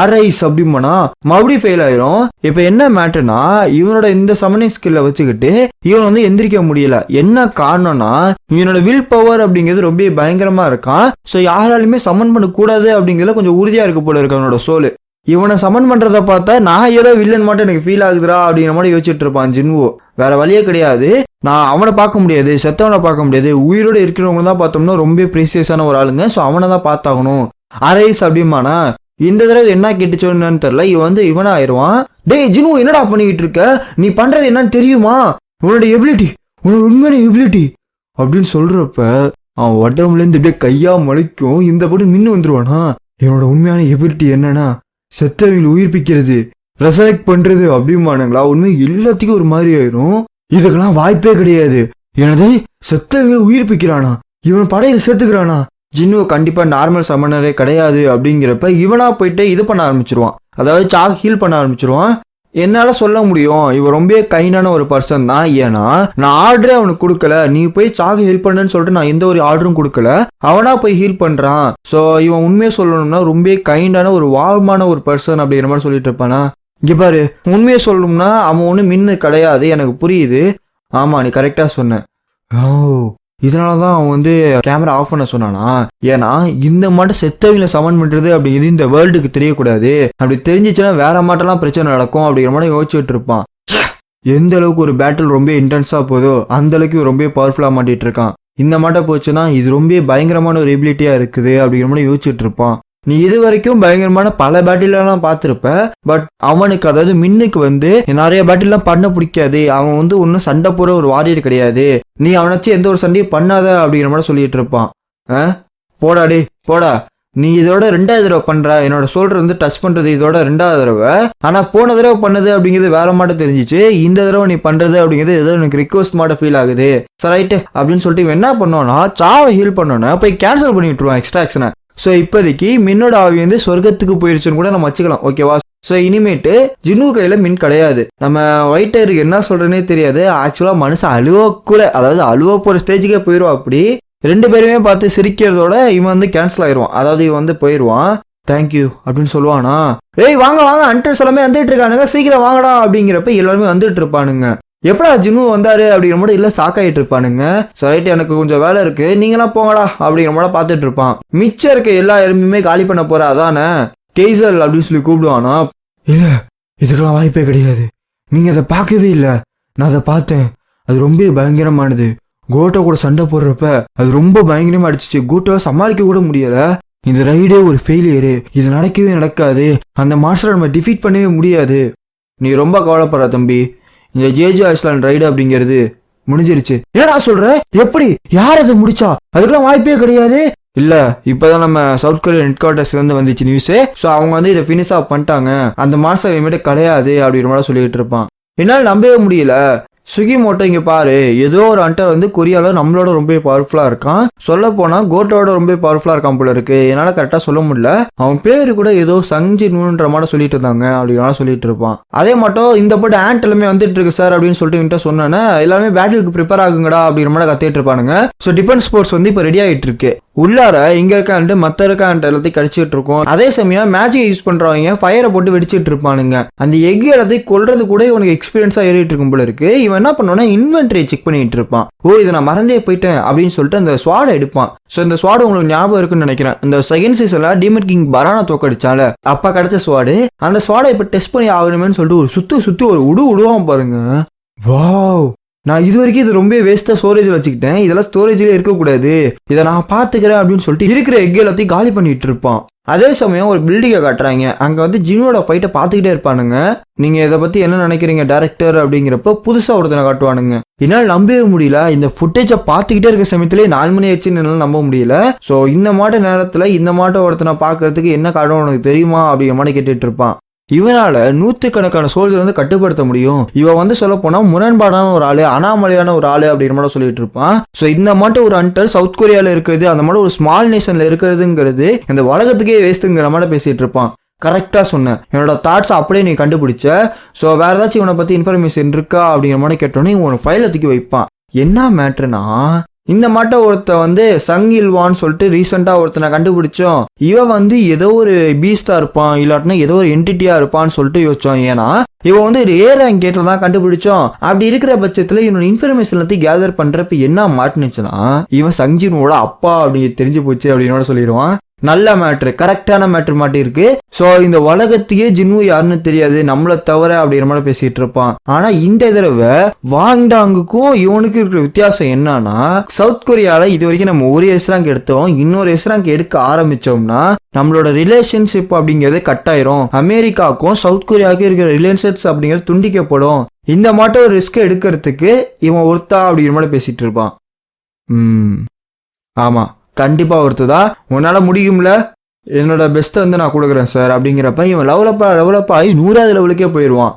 அரைஸ் அப்படிமானா மறுபடியும் ஃபெயில் ஆயிரும். இப்ப என்ன மேட்டர்னா இவனோட இந்த சமனிங் ஸ்கில்ல வச்சுக்கிட்டு இவன் எந்திரிக்க முடியல. என்ன காரணம்னா இவனோட வில் பவர் அப்படிங்கிறது ரொம்ப பயங்கரமா இருக்கான். ஸோ யாராலுமே சமன் பண்ண கூடாது அப்படிங்கிறதுல கொஞ்சம் உறுதியா இருக்கு போல இருக்கு அவனோட சோலு. இவனை சமன் பண்றத பார்த்தா நான் ஏதோ வில்லன் மட்டும் எனக்கு ஃபீல் ஆகுதுரா அப்படிங்கிற மாதிரி யோசிச்சுட்டு இருப்பான் ஜின்வோ. வேற வழியே கிடையாது. நான் அவனை பார்க்க முடியாது, செத்தவனை பார்க்க முடியாது. உயிரோட இருக்கிறவங்க தான் பார்த்தோம்னா ரொம்ப ப்ரீசியஸான ஒரு ஆளுங்க. ஸோ அவனை தான் பார்த்தாகணும். அரைஸ் அப்படிமானா இந்த தடவை என்ன கேட்டுச்சோன்னு தெரியல. இவனா ஆயிடுவான். டேய் ஜின்வோ என்னடா பண்ணிக்கிட்டு இருக்க? நீ பண்றது என்னன்னு தெரியுமா? உன்னோட எபிலிட்டி, உன்னோட உண்மையான எபிலிட்டி அப்படின்னு சொல்றப்ப அவன் உடம்புல இருந்து இப்படியே கையா மலைக்கும். இந்த படி மின்னு வந்துருவானா. என்னோட உண்மையான எபிலிட்டி என்னன்னா செத்தவங்களை உயிர்ப்பிக்கிறது, ரெசரெக்ட் பண்றது அப்படிமானுங்களா. உண்மை எல்லாத்துக்கும் ஒரு மாதிரி ஆயிரும். இதுக்கெல்லாம் வாய்ப்பே கிடையாது. எனது செத்தவங்களை உயிர்ப்பிக்கிறானா, இவன் படையில சேர்த்துக்கிறானா. ஜின்வோ கண்டிப்பா நார்மல் சமனரே கிடையாது அப்படிங்கிறப்ப இவனா போயிட்டு இது பண்ண ஆரம்பிச்சிருவான். அதாவது சாக் ஹீல் பண்ண ஆரம்பிச்சிருவான். என்னால சொல்ல முடியும் இவன் ரொம்ப கைண்டான ஒரு பர்சன் தான். ஏன்னா நான் ஆர்டரே அவனுக்கு கொடுக்கல. நீ போய் சாக் ஹீல் பண்ணுன்னு சொல்லிட்டு நான் எந்த ஒரு ஆர்டரும் கொடுக்கல. அவனா போய் ஹீல் பண்றான். ஸோ இவன் உண்மையை சொல்லணும்னா ரொம்ப கைண்டான ஒரு வார்மான ஒரு பர்சன் அப்படிங்கிற மாதிரி சொல்லிட்டு இருப்பானா. இங்க பாரு, உண்மையை சொல்லணும்னா அவன் ஒன்றும் மின்னு கிடையாது, எனக்கு புரியுது. ஆமா நீ கரெக்டா சொன்ன. ஓ இதனாலதான் அவன் கேமரா ஆஃப் பண்ண சொன்னானா. ஏன்னா இந்த மாட்டம் செத்தவங்களை சமன் பண்றது அப்படிங்கிறது இந்த வேர்ல்டுக்கு தெரியக்கூடாது. அப்படி தெரிஞ்சிச்சுன்னா வேற மாட்டெல்லாம் பிரச்சனை நடக்கும் அப்படிங்கிற மாதிரி யோசிச்சுட்டு இருப்பான். எந்த அளவுக்கு ஒரு பேட்டில் ரொம்ப இன்டென்ஸா போதோ அந்த அளவுக்கு ரொம்ப பவர்ஃபுல்லா மாட்டிட்டு இருக்கான். இந்த மாட்டம் போச்சுன்னா இது ரொம்ப பயங்கரமான ஒரு எபிலிட்டியா இருக்குது அப்படிங்கிற மாதிரி யோசிச்சுட்டு இருப்பான். நீ இது வரைக்கும் பயங்கரமான பல பேட்டிலாம் பார்த்துருப்ப. பட் அவனுக்கு அதாவது மின்னுக்கு நிறைய பேட்டிலாம் பண்ண பிடிக்காது. அவன் ஒன்னும் சண்டை போற ஒரு வாரியர் கிடையாது. நீ அவனாச்சு எந்த ஒரு சண்டையும் பண்ணாத அப்படிங்கிற மாதிரி சொல்லிட்டு இருப்பான். போடா டே போடா, நீ இதோட 2வது தடவை பண்ற. என்னோட சோல்டர் டச் பண்றது இதோட 2வது தடவை. ஆனா போன தடவை பண்ணது அப்படிங்கிறது வேற மாட்டம் தெரிஞ்சிச்சு. இந்த தடவை நீ பண்றது அப்படிங்கிறது ஏதோ எனக்கு ரிக்வஸ்ட் மாட்ட ஃபீல் ஆகுது. ரைட்டு அப்படின்னு சொல்லிட்டு இவன் என்ன பண்ணுவான்னா சாவை ஹீல் பண்ணோன்னா போய் கேன்சல் பண்ணி விட்டுருவான் எக்ஸ்ட்ராக்ஷனை. ஸோ இப்போதைக்கு மின்னோட ஆவி சொர்க்கத்துக்கு போயிருச்சுன்னு கூட நம்ம வச்சுக்கலாம். ஓகேவா? ஸோ இனிமேட்டு ஜின்னு கையில மின் கிடையாது. நம்ம ஒயிட்டருக்கு என்ன சொல்றேன்னே தெரியாது. ஆக்சுவலா மனுஷன் அழுவக்கூட, அதாவது அழுவ போற ஸ்டேஜுக்கே போயிடுவான். அப்படி 2 பேருமே பார்த்து சிரிக்கிறதோட இவன் வந்து கேன்சல் ஆயிடுவான். அதாவது இவன் வந்து போயிடுவான். தேங்க்யூ அப்படின்னு சொல்லுவானா. ஏய் வாங்க வாங்க, அண்டர்ஸ் எல்லாமே வந்துட்டு இருக்கானுங்க, சீக்கிரம் வாங்கடா அப்படிங்கிறப்ப எல்லாருமே வந்துட்டு இருப்பானுங்க. எப்படா ஜின்னு வந்தாரு அப்படிங்கிற மாதிரி இல்லை சாக்காயிட்டு இருப்பானுங்க. ரைட், எனக்கு கொஞ்சம் வேலை இருக்கு, நீங்களாம் போங்கடா அப்படிங்கிற மாதிரி பார்த்துட்டு இருப்பான். மிச்சம் இருக்க எல்லா எருமையுமே காலி பண்ண போற அதானே கெய்சல் அப்படின்னு சொல்லி கூப்பிடுவானா. இல்ல, இதுக்கெல்லாம் வாய்ப்பே கிடையாது, நீங்க அதை பார்க்கவே இல்லை, நான் அதை பார்த்தேன், அது ரொம்ப பயங்கரமானது. கோட்டை கூட சண்டை போடுறப்ப அது ரொம்ப பயங்கரமா அடிச்சிச்சு, கோட்டாவை சமாளிக்க கூட முடியல. இந்த ரைடே ஒரு ஃபெயிலியரு, இது நடக்கவே நடக்காது, அந்த மாஸ்டரை நம்ம டிஃபீட் பண்ணவே முடியாது. நீ ரொம்ப கவலைப்படுற தம்பி, இந்த ஜேஜே ஐஸ்லாண்ட் ரைடு அப்படிங்கிறது முடிஞ்சிருச்சு. ஏடா சொல்ற, எப்படி, யார் அதை முடிச்சா, அதுக்கெல்லாம் வாய்ப்பே கிடையாது. இல்ல, இப்பதான் நம்ம சவுத் கொரியா ஹெட் குவார்டர்ஸ்ல இருந்து வந்துச்சு நியூஸு. ஸோ அவங்க வந்து இதை ஃபினிஷ் ஆஃப் பண்ணிட்டாங்க, அந்த மாஸ்டர் இனிமேட்டு கிடையாது அப்படின்ற மாதிரி சொல்லிட்டு இருப்பான். என்னால் நம்பவே முடியல. சுகிமோட்டோ இங்க பாரு, ஏதோ ஒரு அண்டர் வந்து கொரியால நம்மளோட ரொம்ப பவர்ஃபுல்லா இருக்கான். சொல்ல போனா கோட்டோட ரொம்ப பவர்ஃபுல்லா இருக்கான் போல இருக்கு. என்னால கரெக்டா சொல்ல முடியல. அவன் பேரு கூட ஏதோ சங்ஜின்ன்ற மாதிரி சொல்லிட்டு இருந்தாங்க அப்படின்னு சொல்லிட்டு இருப்பான். அதே மட்டும் இந்த போட்டு ஆண்ட் எல்லாமே வந்துட்டு இருக்கு சார் அப்படின்னு சொல்லிட்டு சொன்னேன்னா எல்லாமே பேட்டிலுக்கு ப்ரிப்பேர் ஆகுங்கடா அப்படிங்கிற மாதிரி கத்திட்டு இருப்பானுங்க. ஸோ டிஃபென்ஸ் ஸ்போர்ட்ஸ் வந்து இப்போ ரெடி ஆகிட்டு இருக்கு. உள்ளார இங்க இருக்கான்ட்டு மத்த இருக்கான்ட்டு எல்லாத்தையும் கடிச்சிட்டு இருக்கும். அதே சமயம் மேஜிக் யூஸ் பண்றவங்க ஃபயரை போட்டு வெடிச்சிட்டு இருப்பானுங்க. அந்த எக் எல்லாத்தையும் கொல்றது கூட இவனுக்கு எக்ஸ்பீரியன்ஸா ஏறிட்டு இருக்கும் போல இருக்கு. இவன் என்ன பண்ணுவானா இன்வென்டரியை செக் பண்ணிட்டு இருப்பான். ஓ, இதை நான் மறந்தே போயிட்டேன் அப்படின்னு சொல்லிட்டு அந்த ஸ்வாடை எடுப்பான். ஸோ இந்த ஸ்வாடு உங்களுக்கு ஞாபகம் இருக்குன்னு நினைக்கிறேன். இந்த செகண்ட் சீசன்ல டீமன் கிங் பரானா தோக்கடிச்சால அப்பா கிடைச்ச ஸ்வாடு. அந்த ஸ்வாடை இப்ப டெஸ்ட் பண்ணி ஆகணுமேன்னு சொல்லிட்டு ஒரு சுத்தி ஒரு விடுவான் பாருங்க. வாவ், நான் இது வரைக்கும் இது ரொம்ப வேஸ்டா ஸ்டோரேஜ்ல வச்சுக்கிட்டேன், இதெல்லாம் ஸ்டோரேஜ்ல இருக்கக்கூடாது, இதை நான் பாத்துக்கிறேன் அப்படின்னு சொல்லிட்டு இருக்கிற எக் எல்லாத்தையும் காலி பண்ணிட்டு இருப்பான். அதே சமயம் ஒரு பில்டிங்கை காட்டுறாங்க. அங்க வந்து ஜின்னோட ஃபைட்டை பார்த்துக்கிட்டே இருப்பானுங்க. நீங்க இதை பத்தி என்ன நினைக்கிறீங்க டைரக்டர் அப்படிங்கிறப்ப புதுசா ஒருத்தனை காட்டுவானுங்க. என்னால் நம்பவே முடியல, இந்த ஃபுட்டேஜை பார்த்துக்கிட்டே இருக்க சமயத்திலே 4 மணி ஆயிடுச்சுன்னு என்னால் நம்ப முடியல. ஸோ இந்த மாட்ட நேரத்துல இந்த மாட்ட ஒருத்தனை பாக்குறதுக்கு என்ன காரணம் உனக்கு தெரியுமா அப்படிங்கிற மாதிரி கேட்டுட்டு இருப்பான். இவனால 100கணக்கான சோல்ஜர் வந்து கட்டுப்படுத்த முடியும். இவன் வந்து சொல்ல போனா முரண்பாடான ஒரு ஆளு, அனாமலையான ஒரு ஆளு அப்படிங்கிற மாதிரி சொல்லிட்டு இருப்பான். ஸோ இந்த மட்டும் ஒரு அண்டர் சவுத் கொரியால இருக்கிறது, அந்த மாதிரி ஒரு ஸ்மால் நேஷன்ல இருக்கிறதுங்கிறது இந்த உலகத்துக்கே வேஸ்ட்டுங்கிற மாதிரி பேசிட்டு இருப்பான். கரெக்டா சொன்னேன், என்னோட தாட்ஸ் அப்படியே நீ கண்டுபிடிச்ச. ஸோ வேற ஏதாச்சும் இவனை பத்தி இன்ஃபர்மேஷன் இருக்கா அப்படிங்கிற மாதிரி கேட்டோன்னே இவன் ஃபைலை தூக்கி வைப்பான். என்ன மேட்ருனா, இந்த மாட்ட ஒருத்த வந்து சங் இல்வான்னு சொல்லிட்டு ரீசெண்டா ஒருத்தனை கண்டுபிடிச்சோம். இவன் வந்து ஏதோ ஒரு பீஸ்டா இருப்பான், இல்லாட்டினா ஏதோ ஒரு என்டிட்டியா இருப்பான்னு சொல்லிட்டு யோசிச்சோம். ஏன்னா இவன் வந்து ஒரு ரேங்க் கேட்ல தான் கண்டுபிடிச்சோம். அப்படி இருக்கிற பட்சத்துல இவனோட இன்ஃபர்மேஷன் எல்லாத்தையும் கேதர் பண்றப்ப என்ன மாட்டுனுச்சுன்னா இவன் சங்ஜினோட அப்பா அப்படி தெரிஞ்சு போச்சு அப்படின்னு சொல்லிடுவான். நல்ல மேட்ரு, கரெக்டான மேட்ரு மாட்டி இருக்கு. ஸோ இந்த உலகத்தையே ஜின்னு யாருன்னு தெரியாது நம்மளை தவிர அப்படிங்கிற மாதிரி பேசிட்டு இருப்பான். ஆனா இந்த தடவை வாங்டாங்குக்கும் இவனுக்கு இருக்கிற வித்தியாசம் என்னன்னா, சவுத் கொரியால இது வரைக்கும் நம்ம ஒரு எஸ் ரேங்க் எடுத்தோம், இன்னொரு எஸ் ரேங்க் எடுக்க ஆரம்பிச்சோம்னா நம்மளோட ரிலேஷன்ஷிப் அப்படிங்கிறது கட் ஆயிரும். அமெரிக்காவுக்கும் சவுத் கொரியாவுக்கும் இருக்கிற ரிலேஷன்ஷிப்ஸ் அப்படிங்கிறது துண்டிக்கப்படும். இந்த மாட்ட ஒரு ரிஸ்க் எடுக்கிறதுக்கு இவன் ஒருத்தா அப்படிங்கிற மாதிரி பேசிட்டு இருப்பான். ஆமா, கண்டிப்பா ஒருத்ததா, உன்னால முடியும்ல, என்னோட பெஸ்ட்டை வந்து நான் கொடுக்குறேன் சார் அப்படிங்கிறப்ப இவன் லெவலப் ஆகி 100வது லெவலுக்கே போயிடுவான்.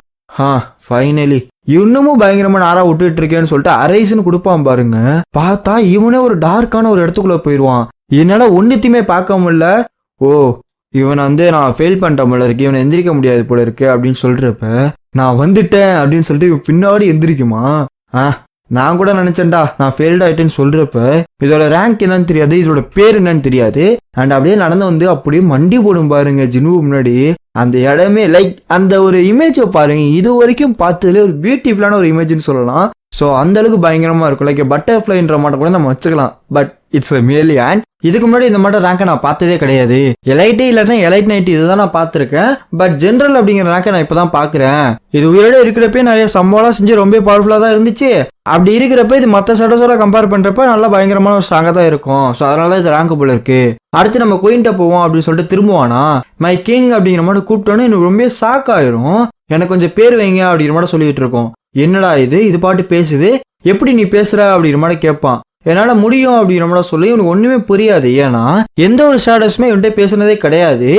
ஃபைனலி இன்னமும் பயங்கரமான ஆறா விட்டுட்டு இருக்கேன்னு சொல்லிட்டு அரைஸ்ன்னு கொடுப்பான் பாருங்க. பார்த்தா இவனே ஒரு டார்க்கான ஒரு இடத்துக்குள்ள போயிடுவான். என்னால ஒன்னுத்தையுமே பார்க்க முடியல. ஓ, இவனை வந்து நான் ஃபெயில் பண்ணிட்டேன் போல இருக்கு, இவனை எந்திரிக்க முடியாது போல இருக்கு அப்படின்னு சொல்றப்ப நான் வந்துட்டேன் அப்படின்னு சொல்லிட்டு இவன் பின்னாடி எந்திரிக்குமா. நான் கூட நினைச்சேன்டா நான் ஃபெயில்ட் ஆயிட்டேன்னு சொல்றப்ப இதோட ரேங்க் என்னன்னு தெரியாது, இதோட பேர் என்னன்னு தெரியாது. அண்ட் அப்படியே நடந்து வந்து அப்படியே மண்டி போடும் பாருங்க ஜின்னு முன்னாடி. அந்த இடமே லைக் அந்த ஒரு இமேஜை பாருங்க, இது வரைக்கும் பார்த்ததுல ஒரு பியூட்டிஃபுல்லான ஒரு இமேஜ்னு சொல்லலாம். ஸோ அந்த அளவுக்கு பயங்கரமா இருக்கும். லைக் பட்டர்ஃப்ளைன்ற மாட்டை கூட நம்ம வச்சுக்கலாம். But it's a merely ant. இதுக்கு முன்னாடி இந்த மாட்ட ரேங்கை நான் பார்த்ததே கிடையாது. எலைட்டே இல்லைன்னா எலைட் 90 இதுதான் நான் பார்த்துருக்கேன். பட் ஜென்ரல் அப்படிங்கிற ரேங்கை நான் இப்பதான் பாக்குறேன். இது உயிரோட இருக்கிறப்ப நிறைய சம்பவம்லாம் செஞ்சு ரொம்ப பவர்ஃபுல்லா தான் இருந்துச்சு. அப்படி இருக்கிறப்ப இது மற்ற சடஸோட கம்பேர் பண்றப்ப நல்லா பயங்கரமான ஸ்ட்ராங்கா தான் இருக்கும். ஸோ அதனால இது ரேங்க் போல இருக்கு. அடுத்து நம்ம குயின்ட்ட போவோம் அப்படின்னு சொல்லிட்டு திரும்புவானா மை கிங் அப்படிங்கிற மாதிரி கூப்பிட்டோன்னு எனக்கு ரொம்ப ஷாக் ஆயிரும். எனக்கு கொஞ்சம் பேர் வைங்க அப்படிங்கிற மாதிரி சொல்லிட்டு இருக்கோம். என்னடா இது பாட்டு பேசுது, எப்படி நீ பேசுற அப்படிங்கிற மாதிரி கேட்பான். என்னால முடியும் அப்படிங்கிற மாதிரி சொல்லி இவனுக்கு ஒண்ணுமே புரியாது. ஏன்னா எந்த ஒரு ஸ்டேட்டஸுமே இவன்கிட்ட பேசுனதே கிடையாது.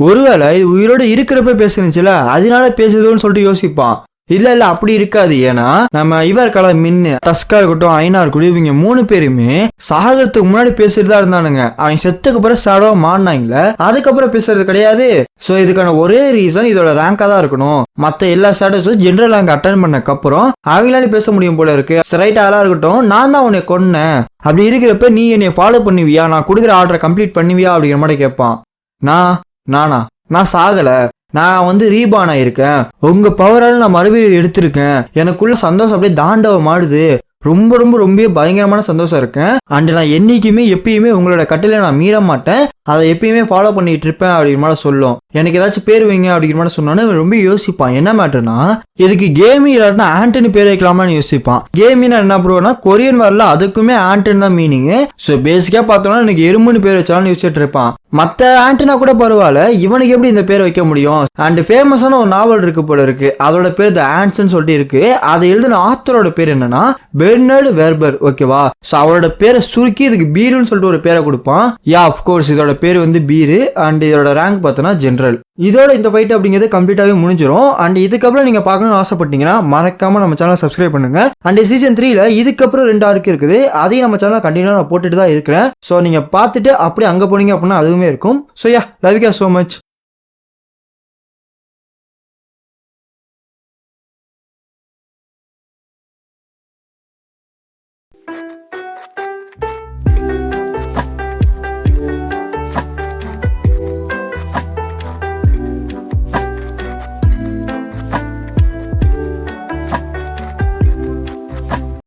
ஒருவேளை இது உயிரோட இருக்கிறப்ப பேசுனுச்சுல அதனால பேசுதுன்னு சொல்லிட்டு யோசிப்பான். இல்ல அப்படி இருக்காது. ஏன்னா நம்ம இவர் கலை மின்னு டஸ்கா இருக்கட்டும் ஐநா இருக்கட்டும் இவங்க 3 பேருமே சாகறதுக்கு முன்னாடி பேசிட்டு தான் இருந்தானுங்க. அவங்க செத்துக்கு அப்புறம் சாடவா மாறினாங்கள, அதுக்கப்புறம் பேசுறது கிடையாது. சோ இதுக்கான ஒரே ரீசன் இதோட ரேங்கா தான் இருக்கணும். மத்த எல்லா ஸ்டேட்டஸும் ஜெனரல் ரேங்க் அட்டன் பண்ணக்கு அப்புறம் அவங்களால பேச முடியும் போல இருக்கு. ரைட், அதெல்லாம் இருக்கட்டும். நான் தான் உன்னை கொன்னேன், அப்படி இருக்கிறப்ப நீ என்னை ஃபாலோ பண்ணுவியா, நான் கொடுக்குற ஆர்டரை கம்ப்ளீட் பண்ணுவியா அப்படிங்கிற மாதிரி கேட்பான். நான் சாகல, நான் ரீபான் ஆயிருக்கேன், உங்க பவரால் நான் மறுபடியும் எடுத்திருக்கேன், எனக்குள்ள சந்தோஷம் அப்படியே தாண்டவம் ஆடுது, ரொம்ப ரொம்ப ரொம்ப பயங்கரமான சந்தோஷம் இருக்கேன். அண்ட் நான் என்னைக்குமே எப்பயுமே உங்களோட கட்டளை நான் மீற மாட்டேன், அதை எப்பயுமே ஃபாலோ பண்ணிட்டு இருப்பேன் அப்படிங்கிற மாதிரி சொல்லும். எனக்கு ஏதாச்சும் பேர் வைங்க அப்படிங்கிற மாதிரி சொன்னோன்னே ரொம்ப யோசிப்பான். என்ன மேட்டர்னா இதுக்கு கேமி இல்லாட்டினா ஆண்டனி பேர் வைக்கலாமான்னு யோசிப்பான். கேமின்னா என்ன பண்ணுவோம்னா கொரியன் வரல, அதுக்குமே ஆண்டன் தான் மீனிங். ஸோ பேசிக்கா பார்த்தோம்னா எனக்கு எறும்புன்னு பேர் வச்சாலும் யோசிச்சுட்டு இருப்பான். மற்ற ஆண்டனா கூட பரவாயில்ல, இவனுக்கு எப்படி இந்த பேர் வைக்க முடியும்? அண்ட் ஃபேமஸான ஒரு நாவல் இருக்கு போல இருக்கு, அதோட பேர் த ஆன்ஸ்ன்னு சொல்லிட்டு இருக்கு. அதை எழுதின ஆத்தரோட பேர் என்னன்னா பெர்னார்டு வெர்பர், ஓகேவா? ஸோ அவரோட பேரை சுருக்கி இதுக்கு பீருன்னு சொல்லிட்டு ஒரு பேரை கொடுப்பான். யா அஃப்கோர்ஸ் இதோட பேர் பீரு. அண்ட் இதோட ரேங்க் பார்த்தோன்னா ஜென்ரல். இதோட இந்த ஃபைட் அப்படிங்கிறது கம்ப்ளீட்டாகவே முடிஞ்சிடும். அண்ட் இதுக்கப்புறம் நீங்க பார்க்கணும்னு ஆசைப்பட்டீங்கன்னா மறக்காம நம்ம சேனல் சப்ஸ்கிரைப் பண்ணுங்க. அண்ட் சீசன் 3ல இதுக்கப்புறம் 2 ஆர்க் இருக்குது, அதையும் நம்ம சேனல் கண்டினியூ நான் போட்டுட்டு தான் இருக்கிறேன். ஸோ நீங்க பார்த்துட்டு அப்படியே அங்க போனீங்க அப்படின்னா அதுவுமே இருக்கும். So yeah, love you so much.